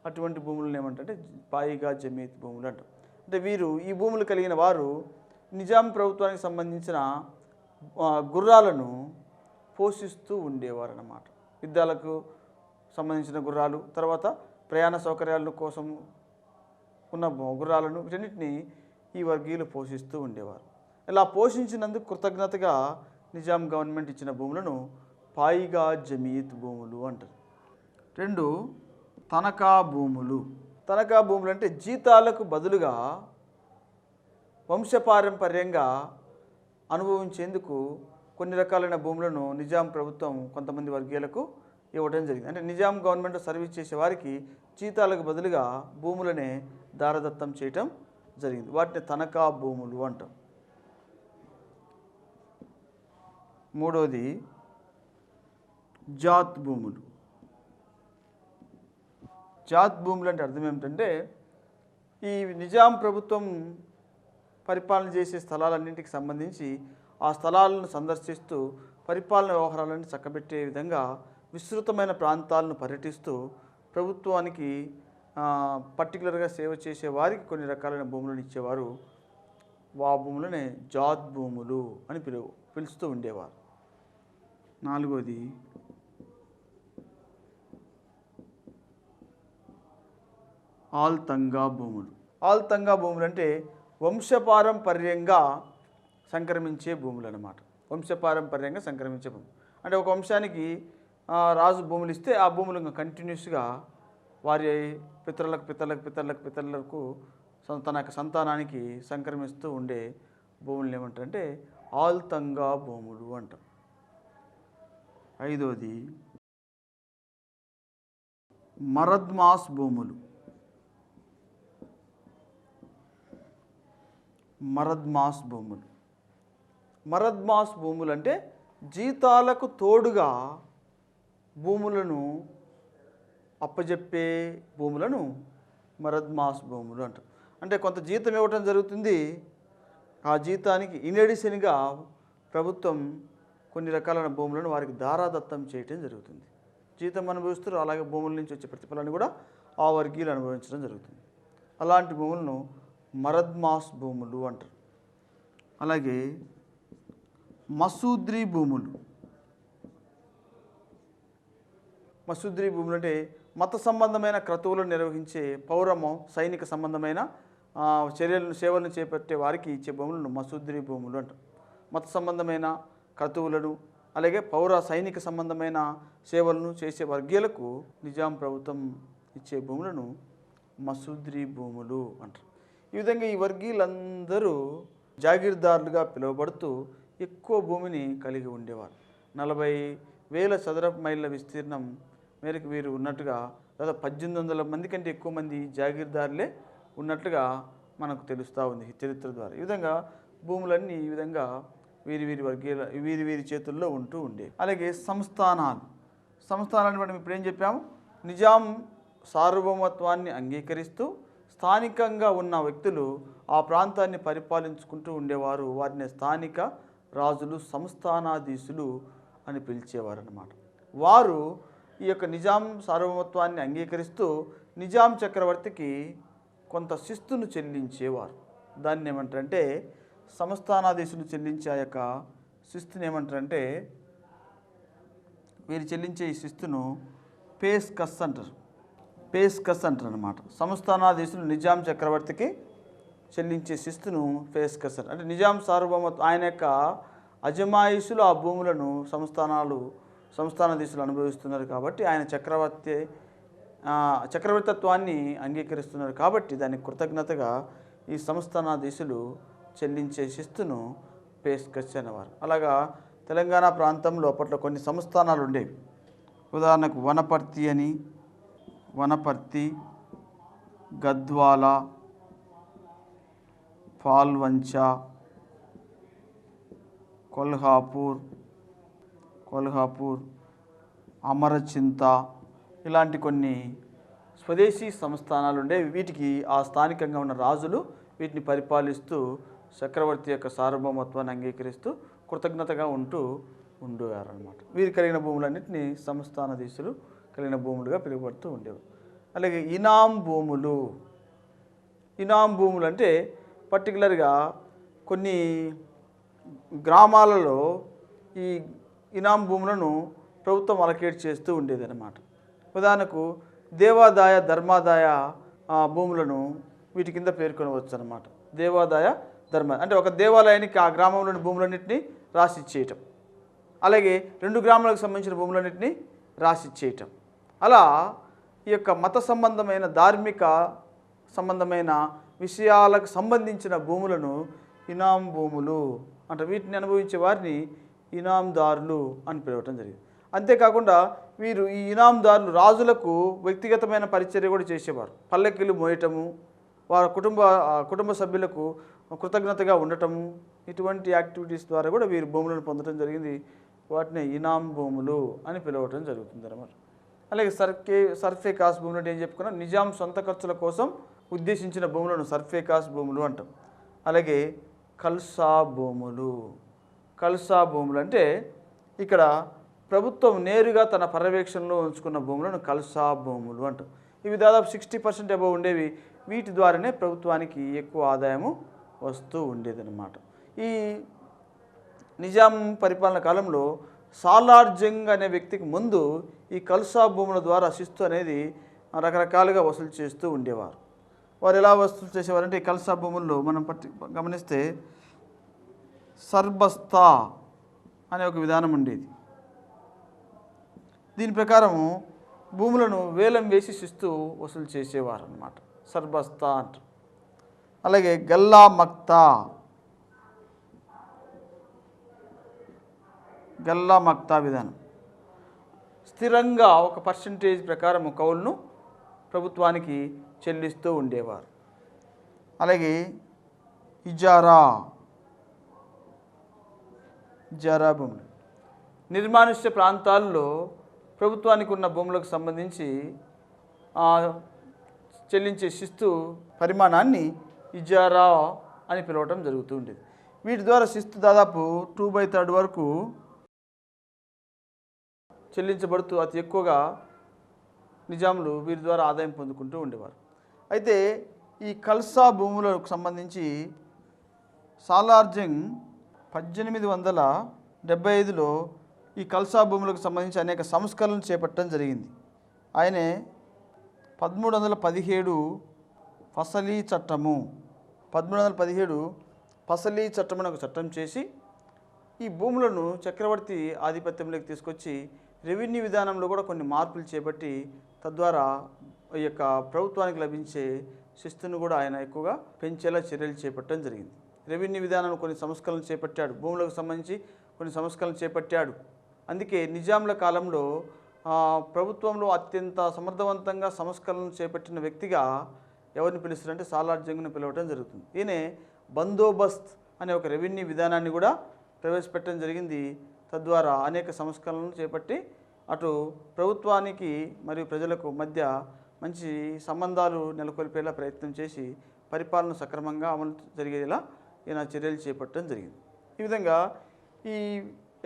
S1: అటువంటి భూములను ఏమంటే పాయిగా జమీయత్ భూములు అంటారు. అంటే వీరు ఈ భూములు కలిగిన వారు నిజాం ప్రభుత్వానికి సంబంధించిన గుర్రాలను పోషిస్తూ ఉండేవారు అన్నమాట. యుద్ధాలకు సంబంధించిన గుర్రాలు, తర్వాత ప్రయాణ సౌకర్యాల కోసం ఉన్న గుర్రాలను, వీటన్నిటిని ఈ వర్గీయులు పోషిస్తూ ఉండేవారు. ఇలా పోషించినందుకు కృతజ్ఞతగా నిజాం గవర్నమెంట్ ఇచ్చిన భూములను పాయిగా జమీయత్ భూములు అంటారు. 2 తనఖా భూములు. తనఖా భూములు అంటే జీతాలకు బదులుగా వంశపారంపర్యంగా అనుభవించేందుకు కొన్ని రకాలైన భూములను నిజాం ప్రభుత్వం కొంతమంది వర్గీయులకు ఇవ్వడం జరిగింది. అంటే నిజాం గవర్నమెంట్ సర్వీస్ చేసే వారికి జీతాలకు బదులుగా భూములనే దారదత్తం చేయటం జరిగింది. వాటిని తనఖా భూములు అంటాం. 3వది జాత్ భూములు. జాత్ భూములు అంటే అర్థం ఏమిటంటే ఈ నిజాం ప్రభుత్వం పరిపాలన చేసే స్థలాలన్నింటికి సంబంధించి ఆ స్థలాలను సందర్శిస్తూ పరిపాలన వ్యవహారాలను చక్కబెట్టే విధంగా విస్తృతమైన ప్రాంతాలను పర్యటిస్తూ ప్రభుత్వానికి పర్టికులర్గా సేవ చేసే వారికి కొన్ని రకాలైన భూములను ఇచ్చేవారు. ఆ భూములనే జాత్ భూములు అని పిలుస్తూ ఉండేవారు. 4వది ఆల్తంగా భూములు. ఆల్తంగా భూములు అంటే వంశపారంపర్యంగా సంక్రమించే భూములు అన్నమాట. వంశపారంపర్యంగా సంక్రమించే భూములు అంటే ఒక వంశానికి రాజు భూములు ఇస్తే ఆ భూములు ఇంకా కంటిన్యూస్గా వారి పితరులకు తన యొక్క సంతానానికి సంక్రమిస్తూ ఉండే భూములు ఏమంటారంటే ఆల్తంగా భూములు అంటాం. 5వది మరద్మాస్ భూములు. మరద్మాస్ భూములు. మరద్మాస్ భూములు అంటే జీతాలకు తోడుగా భూములను అప్పజెప్పే భూములను మరద్మాస్ భూములు అంటారు. అంటే కొంత జీతం ఇవ్వటం జరుగుతుంది. ఆ జీతానికి ఇన్ అడిషన్గా ప్రభుత్వం కొన్ని రకాలైన భూములను వారికి దారాదత్తం చేయటం జరుగుతుంది. జీతం అనుభవిస్తారు, అలాగే భూముల నుంచి వచ్చే ప్రతిఫలాన్ని కూడా ఆ వర్గీయులు అనుభవించడం జరుగుతుంది. అలాంటి భూములను మరద్మాస్ భూములు అంటారు. అలాగే మసూద్రీ భూములు. మసూద్రీ భూములు అంటే మత సంబంధమైన క్రతువులను నిర్వహించే సైనిక సంబంధమైన సేవలను చేపట్టే వారికి ఇచ్చే భూములను మసూద్రీ భూములు అంటారు. మత సంబంధమైన క్రతువులను అలాగే సైనిక సంబంధమైన సేవలను చేసే వర్గీయులకు నిజాం ప్రభుత్వం ఇచ్చే భూములను మసూద్రీ భూములు అంటారు. ఈ విధంగా ఈ వర్గీయులందరూ జాగీర్దారులుగా పిలువబడుతూ ఎక్కువ భూమిని కలిగి ఉండేవారు. 40,000 చదరపు మైళ్ళ విస్తీర్ణం మేరకు వీరు ఉన్నట్టుగా, దాదాపు 1800 మంది కంటే ఎక్కువ మంది జాగీర్దారులే ఉన్నట్లుగా మనకు తెలుస్తూ ఉంది చరిత్ర ద్వారా. ఈ విధంగా భూములన్నీ ఈ విధంగా వీరి చేతుల్లో ఉంటూ ఉండేవి. అలాగే సంస్థానాన్ని మనం ఇప్పుడు ఏం చెప్పాము, నిజాం సార్వభౌమత్వాన్ని అంగీకరిస్తూ స్థానికంగా ఉన్న వ్యక్తులు ఆ ప్రాంతాన్ని పరిపాలించుకుంటూ ఉండేవారు. వారిని స్థానిక రాజులు, సంస్థానాధీశులు అని పిలిచేవారు అన్నమాట. వారు ఈ యొక్క నిజాం సార్వభౌమత్వాన్ని అంగీకరిస్తూ నిజాం చక్రవర్తికి కొంత శిస్తును చెల్లించేవారు. దాన్ని ఏమంటారంటే, సంస్థానాధీశులు చెల్లించే ఆ యొక్క శిస్తుని ఏమంటారంటే, వీరు చెల్లించే ఈ శిస్తును పేస్కస్ అంటారు. పేస్కస్ అంటారు అన్నమాట. సంస్థానాధీశులు నిజాం చక్రవర్తికి చెల్లించే శిస్తును పేస్కస్ అంటే నిజాం సార్వభౌమత్వం, ఆయన యొక్క అజమాయిషులు ఆ భూములను సంస్థానాధీశులు అనుభవిస్తున్నారు కాబట్టి, ఆయన చక్రవర్తిత్వాన్ని అంగీకరిస్తున్నారు కాబట్టి దానికి కృతజ్ఞతగా ఈ సంస్థానాధీశులు చెల్లించే శిస్తును పేస్కస్ అనేవారు. అలాగా తెలంగాణ ప్రాంతంలో అప్పట్లో కొన్ని సంస్థానాలు ఉండేవి. ఉదాహరణకు వనపర్తి, గద్వాల, పాల్వంచ, కొల్హాపూర్, అమరచింత, ఇలాంటి కొన్ని స్వదేశీ సంస్థానాలు ఉండేవి. వీటికి ఆ స్థానికంగా ఉన్న రాజులు వీటిని పరిపాలిస్తూ చక్రవర్తి యొక్క సార్వభౌమత్వాన్ని అంగీకరిస్తూ కృతజ్ఞతగా ఉండేవారన్నమాట. వీరు కలిగిన భూములన్నింటినీ సంస్థానాధీశులు కలిగిన భూములుగా పిలువబడుతూ ఉండేవారు. అలాగే ఇనాం భూములు అంటే పర్టికులర్గా కొన్ని గ్రామాలలో ఈ ఇనాం భూములను ప్రభుత్వం అలకేట్ చేస్తూ ఉండేది అన్నమాట. ఉదాహరణకు దేవాదాయ, ధర్మాదాయ భూములను వీటి కింద పేర్కొనవచ్చు అన్నమాట. దేవాదాయ, అంటే ఒక దేవాలయానికి ఆ గ్రామంలోని భూములన్నింటినీ రాసిచ్చేయటం, అలాగే 2 గ్రామాలకు సంబంధించిన భూములన్నింటినీ రాసిచ్చేయటం. అలా ఈ యొక్క మత సంబంధమైన, ధార్మిక సంబంధమైన విషయాలకు సంబంధించిన భూములను ఇనాం భూములు అంటే వీటిని అనుభవించే వారిని ఇనాందారులు అని పిలవటం జరిగింది. అంతేకాకుండా వీరు ఈ ఇనాందారులు రాజులకు వ్యక్తిగతమైన పరిచర్య కూడా చేసేవారు. పల్లకిలు మోయటము, వారి కుటుంబ సభ్యులకు కృతజ్ఞతగా ఉండటము, ఇటువంటి యాక్టివిటీస్ ద్వారా కూడా వీరు భూములను పొందడం జరిగింది. వాటిని ఇనాం భూములు అని పిలవటం జరుగుతుంది అన్నమాట. అలాగే సర్ఫే కాస్ట్ భూములు అంటే ఏం చెప్పుకున్నాం, నిజాం సొంత ఖర్చుల కోసం ఉద్దేశించిన భూములను సర్ఫే కాస్ట్ భూములు అంటాం. అలాగే కల్సా భూములు అంటే ఇక్కడ ప్రభుత్వం నేరుగా తన పర్యవేక్షణలో ఉంచుకున్న భూములను కల్సా భూములు అంటాం. ఇవి దాదాపు 60% అబవ్ ఉండేవి. వీటి ద్వారానే ప్రభుత్వానికి ఎక్కువ ఆదాయము వస్తూ ఉండేదన్నమాట. ఈ నిజాం పరిపాలన కాలంలో సాలార్ జంగ్ అనే వ్యక్తికి ముందు ఈ కల్సా భూముల ద్వారా శిస్తు అనేది రకరకాలుగా వసూలు చేస్తూ ఉండేవారు. వారు ఎలా వసూలు చేసేవారంటే, ఈ కల్సా భూముల్లో మనం గమనిస్తే సర్బస్తా అనే ఒక విధానం ఉండేది. దీని ప్రకారం భూములను వేలం వేసి శిస్తు వసూలు చేసేవారు అన్నమాట. సర్బస్తా అంటారు. అలాగే గల్లా మక్తా విధానం, స్థిరంగా ఒక పర్సంటేజ్ ప్రకారం కౌలును ప్రభుత్వానికి చెల్లిస్తూ ఉండేవారు. అలాగే ఇజారా భూములు, నిర్మానుష్య ప్రాంతాల్లో ప్రభుత్వానికి ఉన్న భూములకు సంబంధించి చెల్లించే శిస్తు పరిమాణాన్ని ఇజారా అని పిలవటం జరుగుతూ ఉండేది. వీటి ద్వారా శిస్తు దాదాపు 2/3 వరకు చెల్లించబడుతూ అతి ఎక్కువగా నిజాములు వీరి ద్వారా ఆదాయం పొందుకుంటూ ఉండేవారు. అయితే ఈ కల్సా భూములకు సంబంధించి సాలార్ జంగ్ 1875లో ఈ కల్సా భూములకు సంబంధించి అనేక సంస్కరణలు చేపట్టడం జరిగింది. ఆయనే 1317 ఫసలీ చట్టము 1317 ఫసలీ చట్టం అని ఒక చట్టం చేసి ఈ భూములను చక్రవర్తి ఆధిపత్యంలోకి తీసుకొచ్చి రెవెన్యూ విధానంలో కూడా కొన్ని మార్పులు చేపట్టి తద్వారా ఈ యొక్క ప్రభుత్వానికి లభించే శిస్తును కూడా ఆయన ఎక్కువగా పెంచేలా చర్యలు చేపట్టడం జరిగింది. రెవెన్యూ విధానాన్ని కొన్ని సంస్కరణలు చేపట్టాడు, భూములకు సంబంధించి కొన్ని సంస్కరణలు చేపట్టాడు. అందుకే నిజాంల కాలంలో ప్రభుత్వంలో అత్యంత సమర్థవంతంగా సంస్కరణలు చేపట్టిన వ్యక్తిగా ఎవరిని పిలుస్తారంటే సాలార్ జంగ్ను పిలవడం జరుగుతుంది. ఈయనే బందోబస్త్ అనే ఒక రెవెన్యూ విధానాన్ని కూడా ప్రవేశపెట్టడం జరిగింది. తద్వారా అనేక సంస్కరణలను చేపట్టి అటు ప్రభుత్వానికి మరియు ప్రజలకు మధ్య మంచి సంబంధాలు నెలకొల్పేలా ప్రయత్నం చేసి పరిపాలన సక్రమంగా అమలు జరిగేలా ఈయన చర్యలు చేపట్టడం జరిగింది. ఈ విధంగా ఈ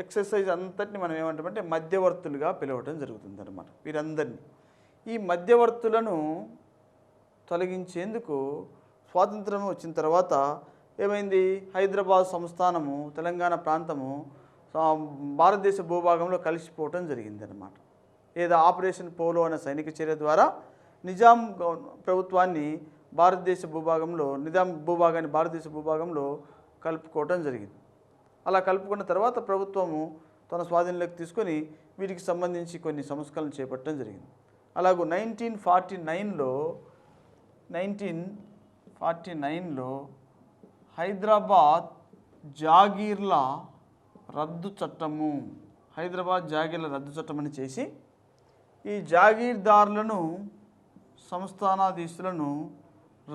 S1: ఎక్సర్సైజ్ అంతటిని మనం ఏమంటామంటే మధ్యవర్తులుగా పిలవటం జరుగుతుంది అన్నమాట. వీరందరినీ ఈ మధ్యవర్తులను తొలగించేందుకు స్వాతంత్రం వచ్చిన తర్వాత ఏమైంది, హైదరాబాద్ సంస్థానము తెలంగాణ ప్రాంతము భారతదేశ భూభాగంలో కలిసిపోవటం జరిగింది అన్నమాట. లేదా ఆపరేషన్ పోలో అనే సైనిక చర్య ద్వారా నిజాం ప్రభుత్వాన్ని నిజాం భూభాగాన్ని భారతదేశ భూభాగంలో కలుపుకోవటం జరిగింది. అలా కలుపుకున్న తర్వాత ప్రభుత్వము తన స్వాధీనంలోకి తీసుకొని వీటికి సంబంధించి కొన్ని సంస్కరణలు చేపట్టడం జరిగింది. అలాగూ 1949లో హైదరాబాద్ జాగీర్ల రద్దు చట్టము అని చేసి ఈ జాగీర్దారులను సంస్థానాధీశులను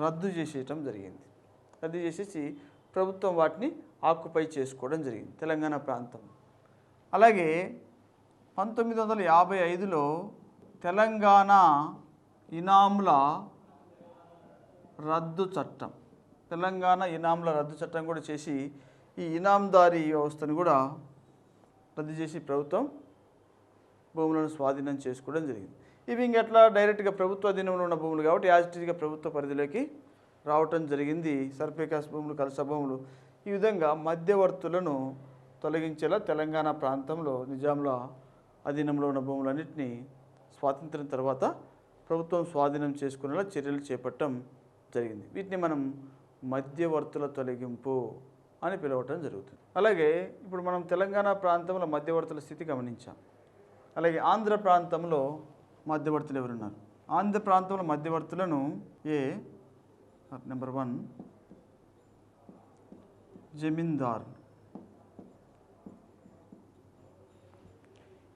S1: రద్దు చేసేయటం జరిగింది. రద్దు చేసేసి ప్రభుత్వం వాటిని ఆక్యుపై చేసుకోవడం జరిగింది తెలంగాణ ప్రాంతం. అలాగే 1955లో తెలంగాణ ఇనాంల రద్దు చట్టం కూడా చేసి ఈ ఇనాందారీ వ్యవస్థను కూడా రద్దు చేసి ప్రభుత్వం భూములను స్వాధీనం చేసుకోవడం జరిగింది. ఇవి ఇంకెట్లా డైరెక్ట్గా ప్రభుత్వ అధీనంలో ఉన్న భూములు కాబట్టి యాజిటీగా ప్రభుత్వ పరిధిలోకి రావటం జరిగింది. సర్పేకాస్ భూములు, కలస భూములు, ఈ విధంగా మధ్యవర్తులను తొలగించేలా తెలంగాణ ప్రాంతంలో నిజాంల అధీనంలో ఉన్న భూములన్నింటినీ స్వాతంత్రం తర్వాత ప్రభుత్వం స్వాధీనం చేసుకునేలా చర్యలు చేపట్టడం జరిగింది. వీటిని మనం మధ్యవర్తుల తొలగింపు అని పిలవటం జరుగుతుంది. అలాగే ఇప్పుడు మనం తెలంగాణ ప్రాంతంలో మధ్యవర్తుల స్థితి గమనించాం. అలాగే ఆంధ్ర ప్రాంతంలో మధ్యవర్తులు ఎవరున్నారు? ఆంధ్ర ప్రాంతంలో మధ్యవర్తులను నెంబర్ 1 జమీందార్.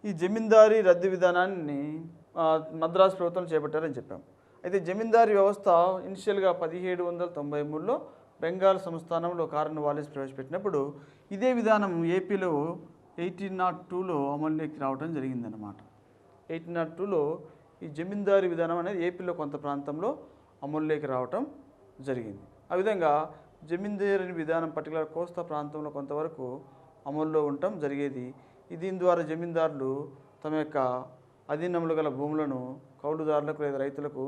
S1: ఈ జమీందారీ రద్దు విధానాన్ని మద్రాసు ప్రభుత్వం చేపట్టారని చెప్పాం. అయితే జమీందారీ వ్యవస్థ ఇనిషియల్గా 1793లో బెంగాల్ సంస్థానంలో కార్న్వాలిస్ ప్రవేశపెట్టినప్పుడు ఇదే విధానం ఏపీలో 1802లో అమలులోకి రావడం జరిగిందన్నమాట. 1802లో ఈ జమీందారీ విధానం అనేది ఏపీలో కొంత ప్రాంతంలో అమలులోకి రావటం జరిగింది. ఆ విధంగా జమీందారీ విధానం పర్టికులర్ కోస్తా ప్రాంతంలో కొంతవరకు అమల్లో ఉండటం జరిగేది. దీని ద్వారా జమీందారులు తమ యొక్క అధీనంలో గల భూములను కౌలుదారులకు లేదా రైతులకు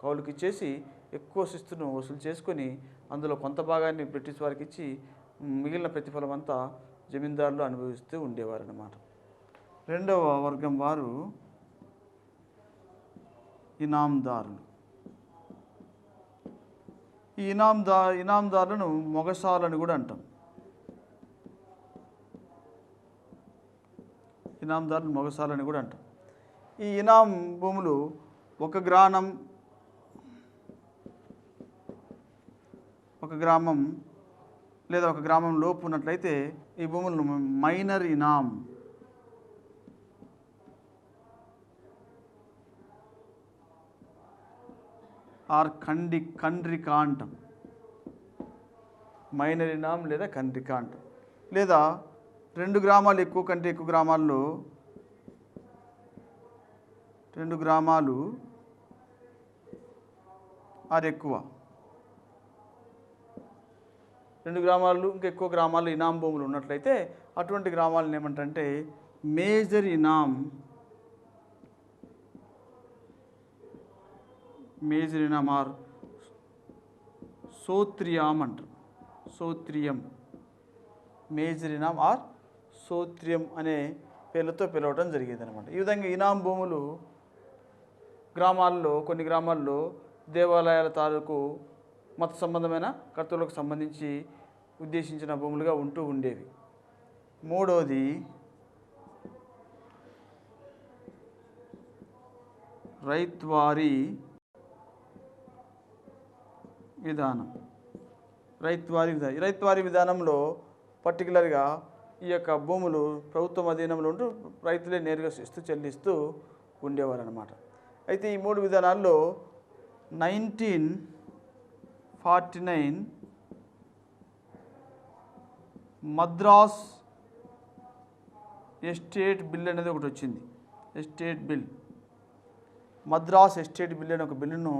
S1: కౌలుకి ఇచ్చేసి ఎక్కువ శిస్తును వసూలు చేసుకొని అందులో కొంత భాగాన్ని బ్రిటిష్ వారికి ఇచ్చి మిగిలిన ప్రతిఫలం అంతా జమీందారులు అనుభవిస్తూ ఉండేవారు అన్నమాట. రెండవ వర్గం వారు ఇనాందారులు. ఈ ఇనాందారులను మొగసాలని కూడా అంటాం. ఈ ఇనాం భూములు ఒక గ్రామం లేదా ఒక గ్రామం లోపు ఉన్నట్లయితే ఈ భూములను మైనర్ ఇనాం ఆర్ ఖండ్రిక అంటాం. మైనర్ ఇనాం లేదా ఖండ్రిక అంటాం. లేదా 2 గ్రామాలు ఎక్కువ కంటే ఎక్కువ గ్రామాల్లో 2 గ్రామాలు ఆర్ ఎక్కువ 2 గ్రామాలు ఇంకా ఎక్కువ గ్రామాలు ఇనాం భూములు ఉన్నట్లయితే అటువంటి గ్రామాలను ఏమంటారంటే మేజర్ ఇనాం ఆర్ సోత్రియం అంటారు. మేజర్ ఇనాం ఆర్ సోత్రియం అనే పేర్లతో పిలవడం జరిగేది అనమాట. ఈ విధంగా ఇనాం భూములు కొన్ని గ్రామాల్లో దేవాలయాల తాలూకు మత సంబంధమైన కర్తవ్యులకు సంబంధించి ఉద్దేశించిన భూములుగా ఉంటూ ఉండేవి. మూడవది రైత్వారీ విధానం, రైతువారీ విధానం. ఈ రైతువారీ విధానంలో పర్టికులర్గా ఈ యొక్క భూములు ప్రభుత్వం అధీనంలో ఉంటూ రైతులే నేరుగా ఇస్తూ చెల్లిస్తూ ఉండేవారు అన్నమాట. అయితే ఈ 3 విధానాల్లో 1949 మద్రాస్ ఎస్టేట్ బిల్ అనేది ఒకటి వచ్చింది. Estate bill, Madras estate bill అనే ఒక బిల్లును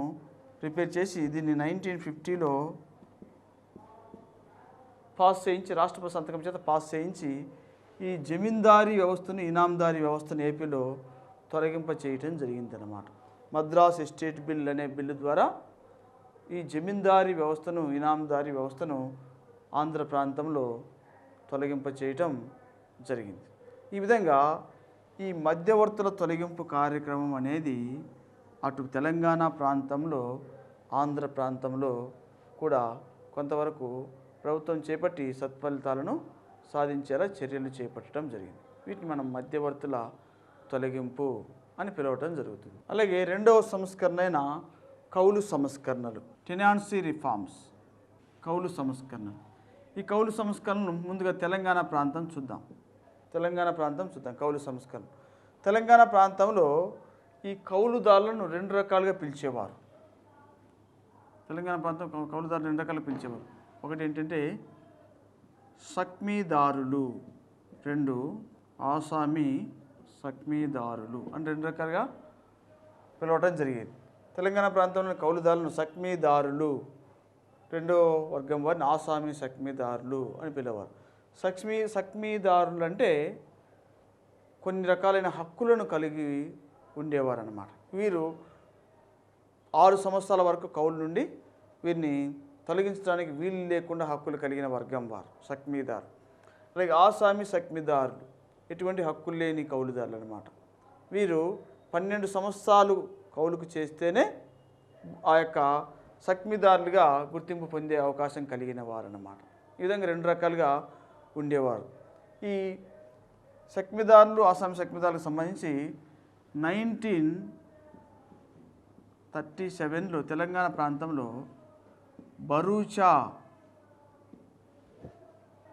S1: ప్రిపేర్ చేసి దీన్ని 1950లో పాస్ చేయించి, రాష్ట్రపతి సంతకం చేత పాస్ చేయించి ఈ జమీందారీ వ్యవస్థను, ఇనాందారీ వ్యవస్థను ఏపీలో తొలగింప చేయటం జరిగిందన్నమాట. మద్రాస్ ఎస్టేట్ బిల్ అనే బిల్లు ద్వారా ఈ జమీందారీ వ్యవస్థను, ఇనాందారీ వ్యవస్థను ఆంధ్ర ప్రాంతంలో తొలగింప చేయటం జరిగింది. ఈ విధంగా ఈ మధ్యవర్తుల తొలగింపు కార్యక్రమం అనేది అటు తెలంగాణ ప్రాంతంలో, ఆంధ్ర ప్రాంతంలో కూడా కొంతవరకు ప్రభుత్వం చేపట్టి సత్ఫలితాలను సాధించేలా చర్యలు చేపట్టడం జరిగింది. వీటిని మనం మధ్యవర్తుల తొలగింపు అని పిలవటం జరుగుతుంది. అలాగే రెండవ సంస్కరణ అయిన కౌలు సంస్కరణలు, టెనాన్సీ రిఫార్మ్స్, కౌలు సంస్కరణలు. ఈ కౌలు సంస్కరణను ముందుగా తెలంగాణ ప్రాంతం చూద్దాం. కౌలు సంస్కరణ. తెలంగాణ ప్రాంతంలో ఈ కౌలుదారులను 2 రకాలుగా పిలిచేవారు. తెలంగాణ ప్రాంతం కౌలుదారులు 2 రకాలుగా పిలిచేవారు. ఒకటి ఏంటంటే సక్మీదారులు, 2 ఆసామి సక్మీదారులు అని 2 రకాలుగా పిలవటం జరిగేది. తెలంగాణ ప్రాంతంలోని కౌలుదారులను సక్మీదారులు, 2వ వర్గం వారిని ఆసామి సక్మీదారులు అని పిలవారు. సక్మీదారులు అంటే కొన్ని రకాలైన హక్కులను కలిగి ఉండేవారు అన్నమాట. వీరు 6 సంవత్సరాల వరకు కౌలు నుండి వీరిని తొలగించడానికి వీలు లేకుండా హక్కులు కలిగిన వర్గం వారు సక్మీదారు. అలాగే ఆసామి సక్మీదారులు ఎటువంటి హక్కులు లేని కౌలుదారులు అన్నమాట. వీరు 12 సంవత్సరాలు కౌలుకు చేస్తేనే ఆ యొక్క సక్మీదారులుగా గుర్తింపు పొందే అవకాశం కలిగిన వారు అన్నమాట. ఈ విధంగా 2 రకాలుగా ఉండేవారు. ఈ సక్మీదారులు, ఆసామి సక్మీదారులకు సంబంధించి 1937లో తెలంగాణ ప్రాంతంలో బరూచా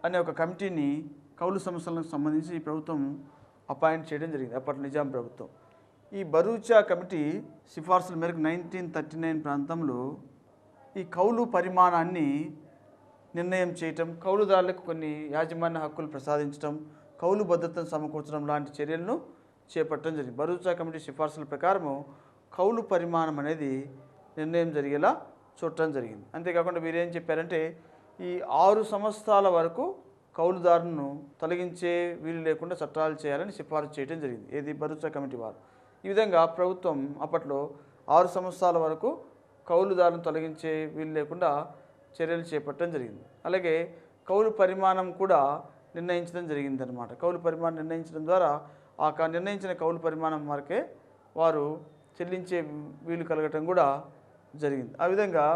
S1: అనే ఒక కమిటీని కౌలు సమస్యలకు సంబంధించి ప్రభుత్వం అపాయింట్ చేయడం జరిగింది, అప్పటి నిజాం ప్రభుత్వం. ఈ బరూచా కమిటీ సిఫార్సుల మేరకు 1939 ప్రాంతంలో ఈ కౌలు పరిమాణాన్ని నిర్ణయం చేయటం, కౌలుదారులకు కొన్ని యాజమాన్య హక్కులు ప్రసాదించడం, కౌలు భద్రతను సమకూర్చడం లాంటి చర్యలను చేపట్టడం జరిగింది. బరూచా కమిటీ సిఫార్సుల ప్రకారము కౌలు పరిమాణం అనేది నిర్ణయం జరిగేలా చూడటం జరిగింది. అంతేకాకుండా వీరేం చెప్పారంటే ఈ 6 సంవత్సరాల వరకు కౌలుదారులను తొలగించే వీలు లేకుండా చట్టాలు చేయాలని సిఫారసు చేయడం జరిగింది. ఏది బరూచా కమిటీ వారు. ఈ విధంగా ప్రభుత్వం అప్పట్లో 6 సంవత్సరాల వరకు కౌలుదారులను తొలగించే వీలు లేకుండా చర్యలు చేపట్టడం జరిగింది. అలాగే కౌలు పరిమాణం కూడా నిర్ణయించడం జరిగిందనమాట. కౌలు పరిమాణం నిర్ణయించడం ద్వారా ఆ నిర్ణయించిన కౌలు పరిమాణం వరకే వారు చెల్లించే వీలు కలగటం కూడా జరిగింది. ఆ విధంగా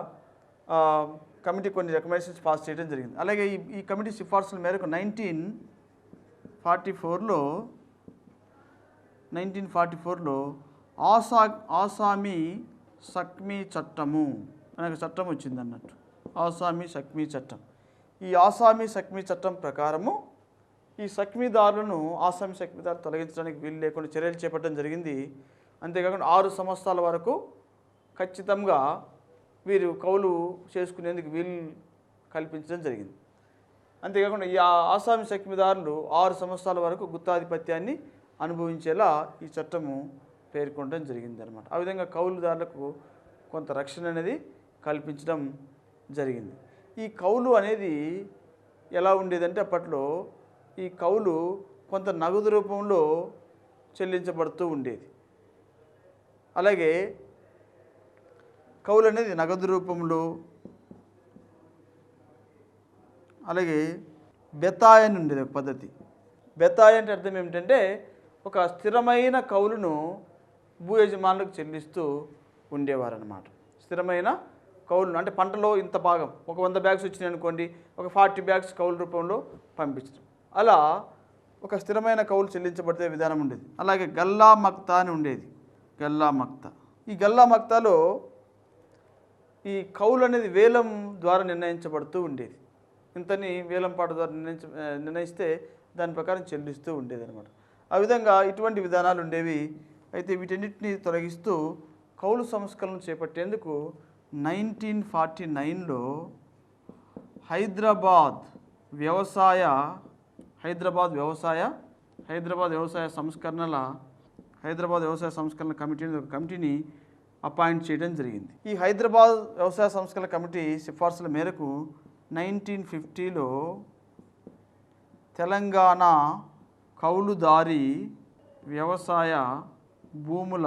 S1: కమిటీ కొన్ని రికమెండేషన్స్ పాస్ చేయడం జరిగింది. అలాగే ఈ కమిటీ సిఫార్సుల మేరకు 1944లో ఆసామి సక్మీ చట్టము అనే చట్టం వచ్చింది అన్నట్టు. ఆసామి సక్మీ చట్టం. ఈ ఆసామి సక్మీ చట్టం ప్రకారము ఈ సక్మీదారులను, ఆసామి సక్మీదారులు తొలగించడానికి వీలు లేకుండా చర్యలు చేపట్టడం జరిగింది. అంతేకాకుండా 6 సంవత్సరాల వరకు ఖచ్చితంగా వీరు కౌలు చేసుకునేందుకు వీలు కల్పించడం జరిగింది. అంతేకాకుండా ఈ ఆసామి సక్మీదారులు 6 సంవత్సరాల వరకు గుత్తాధిపత్యాన్ని అనుభవించేలా ఈ చట్టము పేర్కొనడం జరిగింది అనమాట. ఆ విధంగా కౌలుదారులకు కొంత రక్షణ అనేది కల్పించడం జరిగింది. ఈ కౌలు అనేది ఎలా ఉండేదంటే అప్పట్లో ఈ కౌలు కొంత నగదు రూపంలో చెల్లించబడుతూ ఉండేది. అలాగే కౌలు అనేది నగదు రూపంలో, అలాగే బెతాయి అని ఉండేది ఒక పద్ధతి. బెతాయి అంటే అర్థం ఏమిటంటే ఒక స్థిరమైన కౌలును భూ యజమానులకు చెల్లిస్తూ ఉండేవారు అన్నమాట. స్థిరమైన కౌలును అంటే పంటలో ఇంత భాగం, ఒక 100 బ్యాగ్స్ వచ్చినాయి అనుకోండి, ఒక 40 బ్యాగ్స్ కౌలు రూపంలో పంపించడం, అలా ఒక స్థిరమైన కౌలు చెల్లించబడితే విధానం ఉండేది. అలాగే గల్లా మక్తా అని ఉండేది. గల్లా మక్తా. ఈ గల్లా మక్తాలో ఈ కౌలు అనేది వేలం ద్వారా నిర్ణయించబడుతూ ఉండేది. ఇంతని వేలంపాట ద్వారా నిర్ణయిస్తే దాని ప్రకారం చెల్లిస్తూ ఉండేది అనమాట. ఆ విధంగా ఇటువంటి విధానాలు ఉండేవి. అయితే వీటన్నిటిని తొలగిస్తూ కౌలు సంస్కరణలు చేపట్టేందుకు 1949లో హైదరాబాద్ వ్యవసాయ సంస్కరణ కమిటీని అపాయింట్ చేయడం జరిగింది. ఈ హైదరాబాద్ వ్యవసాయ సంస్కరణ కమిటీ సిఫార్సుల మేరకు 1950లో తెలంగాణ కౌలుదారి వ్యవసాయ భూముల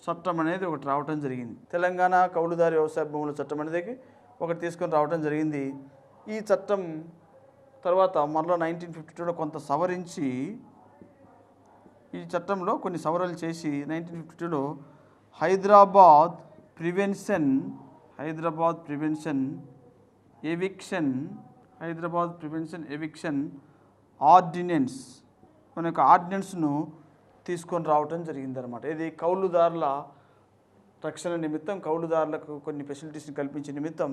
S1: చట్టం అనేది ఒకటి రావటం జరిగింది. తెలంగాణ కౌలుదారి వ్యవసాయ భూముల చట్టం అనేది ఒకటి తీసుకొని రావటం జరిగింది. ఈ చట్టం తర్వాత మరలా 1952లో కొంత సవరించి, ఈ చట్టంలో కొన్ని సవరణలు చేసి 1952లో హైదరాబాద్ ప్రివెన్షన్ ఎవిక్షన్ ఆర్డినెన్స్ అనే ఒక ఆర్డినెన్స్ను తీసుకొని రావటం జరిగిందనమాట. ఇది కౌలుదారుల రక్షణ నిమిత్తం, కౌలుదారులకు కొన్ని ఫెసిలిటీస్ని కల్పించే నిమిత్తం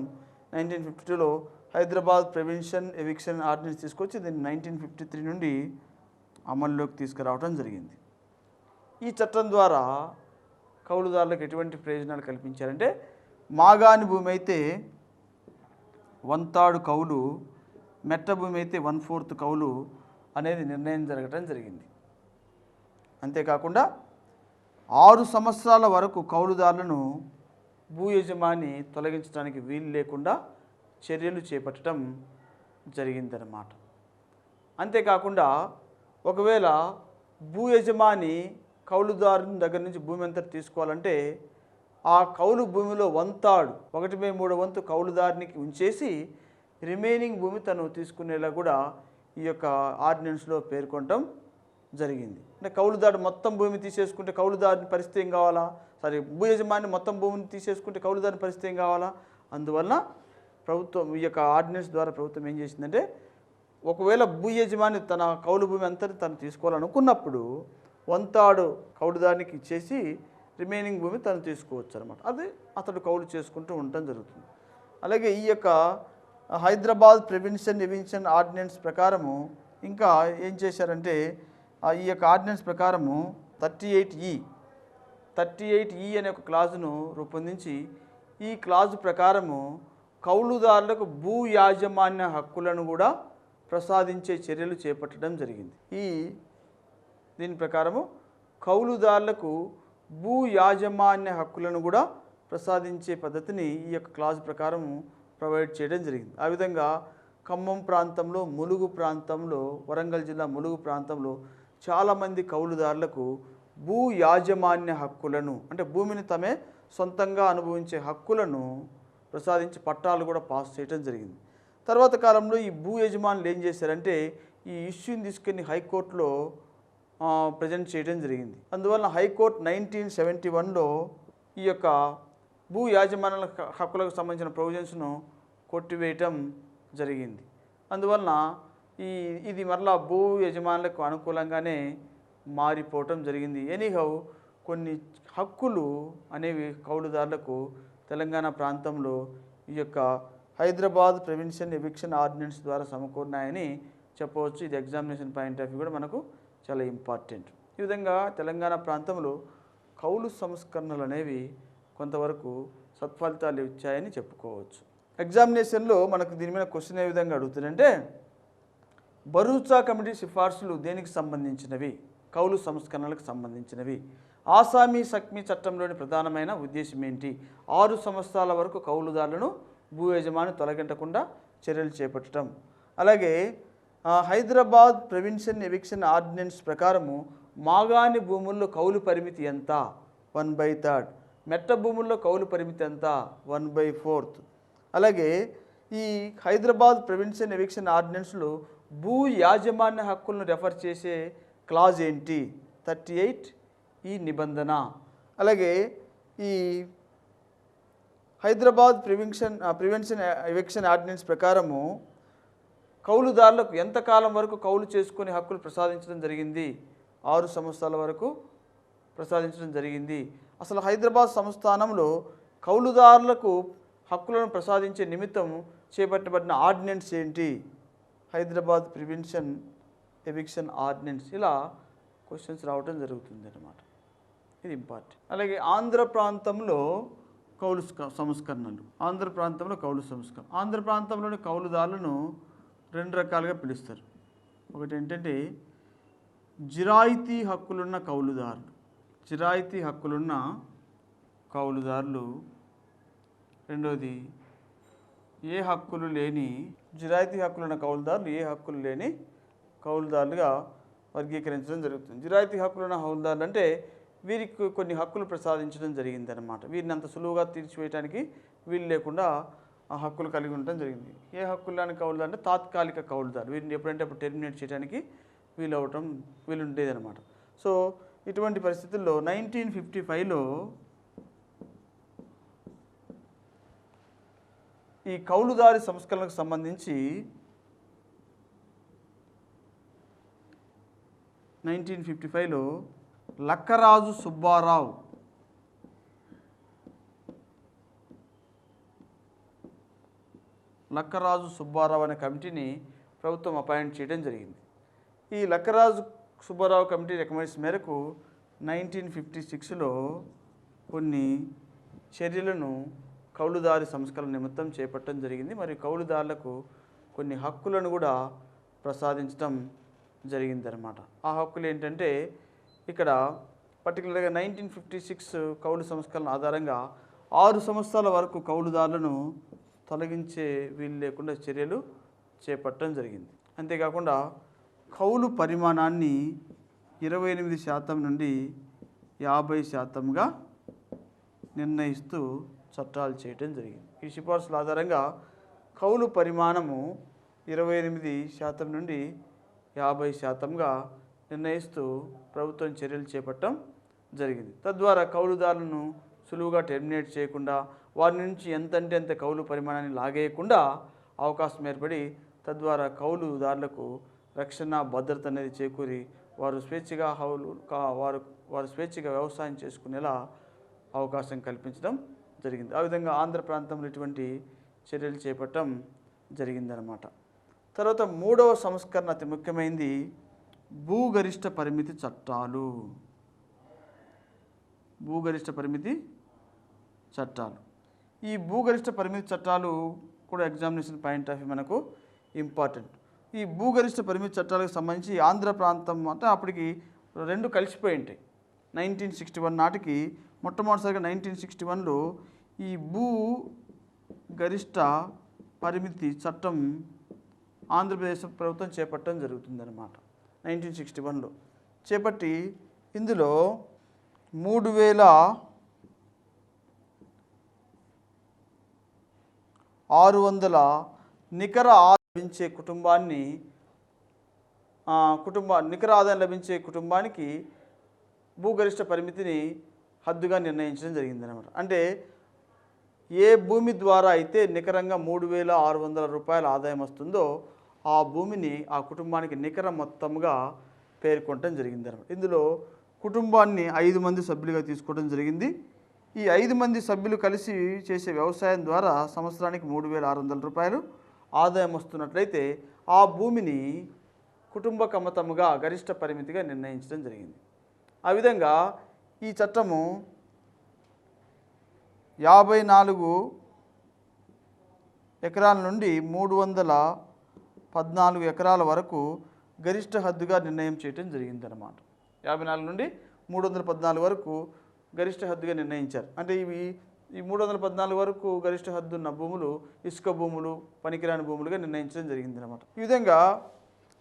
S1: 1952లో హైదరాబాద్ ప్రివెన్షన్ ఎవిక్షన్ ఆర్డినెన్స్ తీసుకొచ్చి దీన్ని 1953 నుండి అమల్లోకి తీసుకురావడం జరిగింది. ఈ చట్టం ద్వారా కౌలుదారులకు ఎటువంటి ప్రయోజనాలు కల్పించారంటే, మాగాని భూమి అయితే 1/3 కౌలు, మెట్ట భూమి అయితే 1/4 కౌలు అనేది నిర్ణయం జరగడం జరిగింది. అంతేకాకుండా 6 సంవత్సరాల వరకు కౌలుదారులను భూ యజమాని తొలగించడానికి వీలు లేకుండా చర్యలు చేపట్టడం జరిగిందన్నమాట. అంతేకాకుండా ఒకవేళ భూ యజమాని కౌలుదారుని దగ్గర నుంచి భూమి అంతా తీసుకోవాలంటే ఆ కౌలు భూమిలో 1/3 వంతు కౌలుదారునికి ఉంచేసి రిమైనింగ్ భూమి తను తీసుకునేలా కూడా ఈ యొక్క ఆర్డినెన్స్లో పేర్కొనడం జరిగింది. అంటే కౌలుదారు మొత్తం భూమి తీసేసుకుంటే కౌలుదారుని పరిస్థితి ఏం కావాలా, భూ యజమాని మొత్తం భూమిని తీసేసుకుంటే కౌలుదారుని పరిస్థితి ఏం కావాలా. అందువలన ప్రభుత్వం ఈ యొక్క ఆర్డినెన్స్ ద్వారా ప్రభుత్వం ఏం చేసిందంటే, ఒకవేళ భూ యజమాని తన కౌలు భూమి అంతా తను తీసుకోవాలనుకున్నప్పుడు 1/3 కౌలుదారునికి ఇచ్చేసి రిమైనింగ్ భూమి తను తీసుకోవచ్చు అనమాట. అది అతడు కౌలు చేసుకుంటూ ఉండటం జరుగుతుంది. అలాగే ఈ యొక్క హైదరాబాద్ ప్రివెన్షన్ ఎవిక్షన్ ఆర్డినెన్స్ ప్రకారము ఇంకా ఏం చేశారంటే, ఈ యొక్క ఆర్డినెన్స్ ప్రకారము 38E అనే ఒక క్లాజును రూపొందించి, ఈ క్లాజు ప్రకారము కౌలుదారులకు భూ యాజమాన్య హక్కులను కూడా ప్రసాదించే చర్యలు చేపట్టడం జరిగింది. దీని ప్రకారము కౌలుదారులకు భూ యాజమాన్య హక్కులను కూడా ప్రసాదించే పద్ధతిని ఈ యొక్క క్లాజ్ ప్రకారం ప్రొవైడ్ చేయడం జరిగింది. ఆ విధంగా ఖమ్మం ప్రాంతంలో, ములుగు ప్రాంతంలో, వరంగల్ జిల్లా ములుగు ప్రాంతంలో చాలామంది కౌలుదారులకు భూ యాజమాన్య హక్కులను, అంటే భూమిని తమే సొంతంగా అనుభవించే హక్కులను ప్రసాదించి పట్టాలు కూడా పాస్ చేయడం జరిగింది. తర్వాత కాలంలో ఈ భూ యజమానులు ఏం చేశారంటే, ఈ ఇష్యూని తీసుకుని హైకోర్టులో ప్రజెంట్ చేయడం జరిగింది. అందువలన హైకోర్టు 1971లో ఈ యొక్క భూ యాజమాన్యాల హక్కులకు సంబంధించిన ప్రొవిజన్స్ను కొట్టివేయటం జరిగింది. అందువలన ఇది మరలా భూ యజమానులకు అనుకూలంగానే మారిపోవటం జరిగింది. ఎనీహౌ కొన్ని హక్కులు అనేవి కౌలుదారులకు తెలంగాణ ప్రాంతంలో ఈ యొక్క హైదరాబాద్ ప్రివెన్షన్ ఎవిక్షన్ ఆర్డినెన్స్ ద్వారా సమకూరినాయని చెప్పవచ్చు. ఇది ఎగ్జామినేషన్ పాయింట్ ఆఫ్ వ్యూ కూడా మనకు చాలా ఇంపార్టెంట్. ఈ విధంగా తెలంగాణ ప్రాంతంలో కౌలు సంస్కరణలు అనేవి కొంతవరకు సత్ఫలితాలు ఇచ్చాయని చెప్పుకోవచ్చు. ఎగ్జామినేషన్లో మనకు దీని మీద క్వశ్చన్ ఏ విధంగా అడుగుతుందంటే, భరూచా కమిటీ సిఫార్సులు దేనికి సంబంధించినవి? కౌలు సంస్కరణలకు సంబంధించినవి. ఆసామీ సక్మీ చట్టంలోని ప్రధానమైన ఉద్దేశం ఏంటి? 6 సంవత్సరాల వరకు కౌలుదారులను భూ యజమాని తొలగించకుండా చర్యలు చేపట్టడం. అలాగే హైదరాబాద్ ప్రివెన్షన్ ఎవిక్షన్ ఆర్డినెన్స్ ప్రకారము మాగాణి భూముల్లో కౌలు పరిమితి ఎంత? 1/3. మెట్ట భూముల్లో కౌలు పరిమితి ఎంత? 1/4. అలాగే ఈ హైదరాబాద్ ప్రివెన్షన్ ఎవిక్షన్ ఆర్డినెన్స్లో భూ యాజమాన్య హక్కులను రెఫర్ చేసే క్లాజ్ ఏంటి? 38 ఈ నిబంధన. అలాగే ఈ హైదరాబాద్ ప్రివెన్షన్ ఎవిక్షన్ ఆర్డినెన్స్ ప్రకారము కౌలుదారులకు ఎంతకాలం వరకు కౌలు చేసుకునే హక్కులు ప్రసాదించడం జరిగింది? 6 సంవత్సరాల వరకు ప్రసాదించడం జరిగింది. అసలు హైదరాబాద్ సంస్థానంలో కౌలుదారులకు హక్కులను ప్రసాదించే నిమిత్తం చేపట్టబడిన ఆర్డినెన్స్ ఏంటి? Hyderabad prevention eviction ordinance. ఇలా క్వశ్చన్స్ రావడం జరుగుతుంది అన్నమాట. ఇది ఇంపార్టెంట్. అలాగే ఆంధ్ర ప్రాంతంలో కౌలు సంస్కరణలు. ఆంధ్ర ప్రాంతంలో కౌలు సంస్కరణ. ఆంధ్ర ప్రాంతంలోని కౌలుదారులను రెండు రకాలుగా పిలుస్తారు. ఒకటి ఏంటంటే జిరాయితీ హక్కులున్న కౌలుదారులు. జిరాయితీ హక్కులున్న కౌలుదారులు. రెండవది ఏ హక్కులు లేని, జిరాయితీ హక్కులున్న కౌలుదారులు ఏ హక్కులు లేని కౌలుదారులుగా వర్గీకరించడం జరుగుతుంది. జిరాయితీ హక్కులున్న కౌలుదారులు అంటే వీరికి కొన్ని హక్కులు ప్రసాదించడం జరిగిందనమాట. వీరిని అంత సులువుగా తీర్చివేయడానికి వీలు లేకుండా ఆ హక్కులు కలిగి ఉండటం జరిగింది. ఏ హక్కులు లేని కౌలుదారు అంటే తాత్కాలిక కౌలుదారు. వీరిని ఎప్పుడంటే అప్పుడు టెర్మినేట్ చేయడానికి వీలుండేదన్నమాట. సో ఇటువంటి పరిస్థితుల్లో 1955లో ఈ కౌలుదారి సంస్కరణకు సంబంధించి 1955లో లక్కరాజు సుబ్బారావు అనే కమిటీని ప్రభుత్వం అపాయింట్ చేయడం జరిగింది. ఈ లక్కరాజు సుబ్బారావు కమిటీ రికమెండేషన్ మేరకు 1956లో కొన్ని చర్యలను కౌలుదారి సంస్కరణ నిమిత్తం చేపట్టడం జరిగింది. మరియు కౌలుదారులకు కొన్ని హక్కులను కూడా ప్రసాదించడం జరిగిందనమాట. ఆ హక్కులు ఏంటంటే ఇక్కడ పర్టికులర్గా 1956 కౌలు సంస్కరణ ఆధారంగా 6 సంవత్సరాల వరకు కౌలుదారులను తొలగించే వీలు లేకుండా చర్యలు చేపట్టడం జరిగింది. అంతేకాకుండా కౌలు పరిమాణాన్ని 28% నుండి 50%గా నిర్ణయిస్తూ చట్టాలు చేయడం జరిగింది. ఈ సిఫార్సుల ఆధారంగా కౌలు పరిమాణము 28% నుండి 50%గా నిర్ణయిస్తూ ప్రభుత్వం చర్యలు చేపట్టడం జరిగింది. తద్వారా కౌలుదారులను సులువుగా టెర్మినేట్ చేయకుండా, వారి నుంచి ఎంతంటే అంత కౌలు పరిమాణాన్ని లాగేయకుండా అవకాశం ఏర్పడి, తద్వారా కౌలుదారులకు రక్షణ, భద్రత అనేది చేకూరి వారు స్వేచ్ఛగా వ్యవసాయం చేసుకునేలా అవకాశం కల్పించడం జరిగింది. ఆ విధంగా ఆంధ్ర ప్రాంతంలో ఇటువంటి చర్యలు చేపట్టడం జరిగిందనమాట. తర్వాత 3వ సంస్కరణ అతి ముఖ్యమైనది భూగరిష్ట పరిమితి చట్టాలు. ఈ భూగరిష్ట పరిమితి చట్టాలు కూడా ఎగ్జామినేషన్ పాయింట్ ఆఫ్ వ్యూ మనకు ఇంపార్టెంట్. ఈ భూగరిష్ట పరిమితి చట్టాలకు సంబంధించి ఆంధ్ర ప్రాంతం అంటే అప్పటికి రెండు కలిసిపోయి ఉంటాయి. 1961 నాటికి మొట్టమొదటిసారిగా 1961లో ఈ భూ గరిష్ట పరిమితి చట్టం ఆంధ్రప్రదేశ్ ప్రభుత్వం చేపట్టడం జరుగుతుందన్నమాట. 1961లో చేపట్టి ఇందులో 3600 నికర ఆదాయం లభించే కుటుంబానికి భూగరిష్ట పరిమితిని హద్దుగా నిర్ణయించడం జరిగిందనమాట. అంటే ఏ భూమి ద్వారా అయితే నికరంగా 3600 రూపాయల ఆదాయం వస్తుందో ఆ భూమిని ఆ కుటుంబానికి నికర మొత్తంగా పేర్కొనడం జరిగిందనమాట. ఇందులో కుటుంబాన్ని 5 మంది సభ్యులుగా తీసుకోవడం జరిగింది. ఈ 5 మంది సభ్యులు కలిసి చేసే వ్యవసాయం ద్వారా సంవత్సరానికి 3600 రూపాయలు ఆదాయం వస్తున్నట్లయితే ఆ భూమిని కుటుంబ కమతముగా గరిష్ట పరిమితిగా నిర్ణయించడం జరిగింది. ఆ విధంగా ఈ చట్టము 54 ఎకరాల నుండి 314 ఎకరాల వరకు గరిష్ట హద్దుగా నిర్ణయం చేయడం జరిగిందన్నమాట. 54 నుండి 314 వరకు గరిష్ట హద్దుగా నిర్ణయించారు. అంటే ఈ 314 వరకు గరిష్ట హద్దు ఉన్న భూములు ఇసుక భూములు, పనికిరాని భూములుగా నిర్ణయించడం జరిగిందన్నమాట. ఈ విధంగా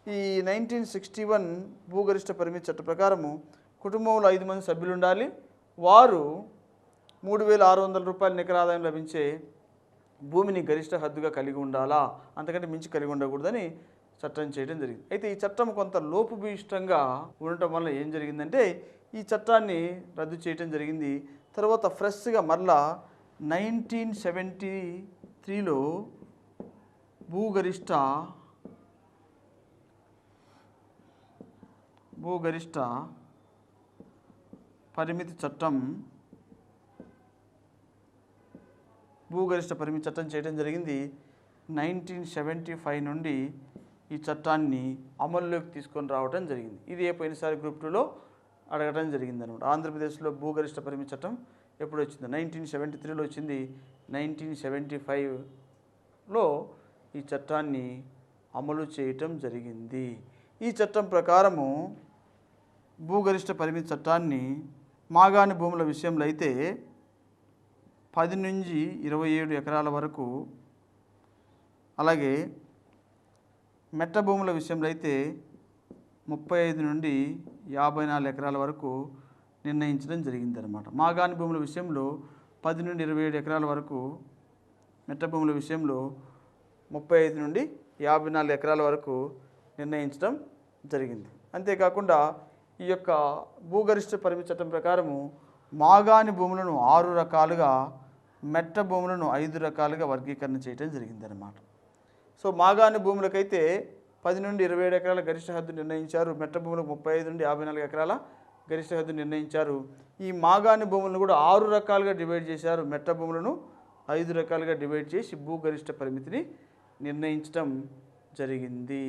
S1: ఈ 1961 భూగరిష్ట పరిమితి చట్ట ప్రకారము కుటుంబంలో 5 మంది సభ్యులు ఉండాలి. వారు 3600 రూపాయల నికర ఆదాయం లభించే భూమిని గరిష్ట హద్దుగా కలిగి ఉండాలా, అంతకంటే మించి కలిగి ఉండకూడదని చట్టం చేయడం జరిగింది. అయితే ఈ చట్టం కొంత లోపభూయిష్టంగా ఉండటం వల్ల ఏం జరిగిందంటే ఈ చట్టాన్ని రద్దు చేయడం జరిగింది. తర్వాత ఫ్రెష్గా మరలా 1973లో భూగరిష్ట పరిమితి చట్టం భూగరిష్ట పరిమితి చట్టం చేయడం జరిగింది. 1975 నుండి ఈ చట్టాన్ని అమల్లోకి తీసుకొని రావడం జరిగింది. ఇది పోయినసారి గ్రూప్ 2లో అడగడం జరిగింది అనమాట. ఆంధ్రప్రదేశ్లో భూగరిష్ట పరిమితి చట్టం ఎప్పుడు వచ్చింది? 1973లో వచ్చింది. 1975లో ఈ చట్టాన్ని అమలు చేయటం జరిగింది. ఈ చట్టం ప్రకారము భూగరిష్ట పరిమితి చట్టాన్ని మాగాణి భూముల విషయంలో అయితే 10 నుంచి 27 ఎకరాల వరకు, అలాగే మెట్ట భూముల విషయంలో అయితే 35 నుండి 54 ఎకరాల వరకు నిర్ణయించడం జరిగిందనమాట. మాగాణి భూముల విషయంలో 10 నుండి 27 ఎకరాల వరకు, మెట్ట భూముల విషయంలో 35 నుండి 54 ఎకరాల వరకు నిర్ణయించడం జరిగింది. అంతేకాకుండా ఈ యొక్క భూగరిష్ట పరిమితి చట్టం ప్రకారము మాగాణి భూములను 6 రకాలుగా, మెట్ట భూములను 5 రకాలుగా వర్గీకరణ చేయడం జరిగిందనమాట. సో మాగాణి భూములకైతే 10 నుండి 27 ఎకరాల గరిష్ట హద్దు నిర్ణయించారు. మెట్ట భూములకు 35 నుండి 54 ఎకరాల గరిష్ట హద్దు నిర్ణయించారు. ఈ మాగాణి భూములను కూడా 6 రకాలుగా డివైడ్ చేశారు. మెట్ట భూములను 5 రకాలుగా డివైడ్ చేసి భూగరిష్ట పరిమితిని నిర్ణయించడం జరిగింది.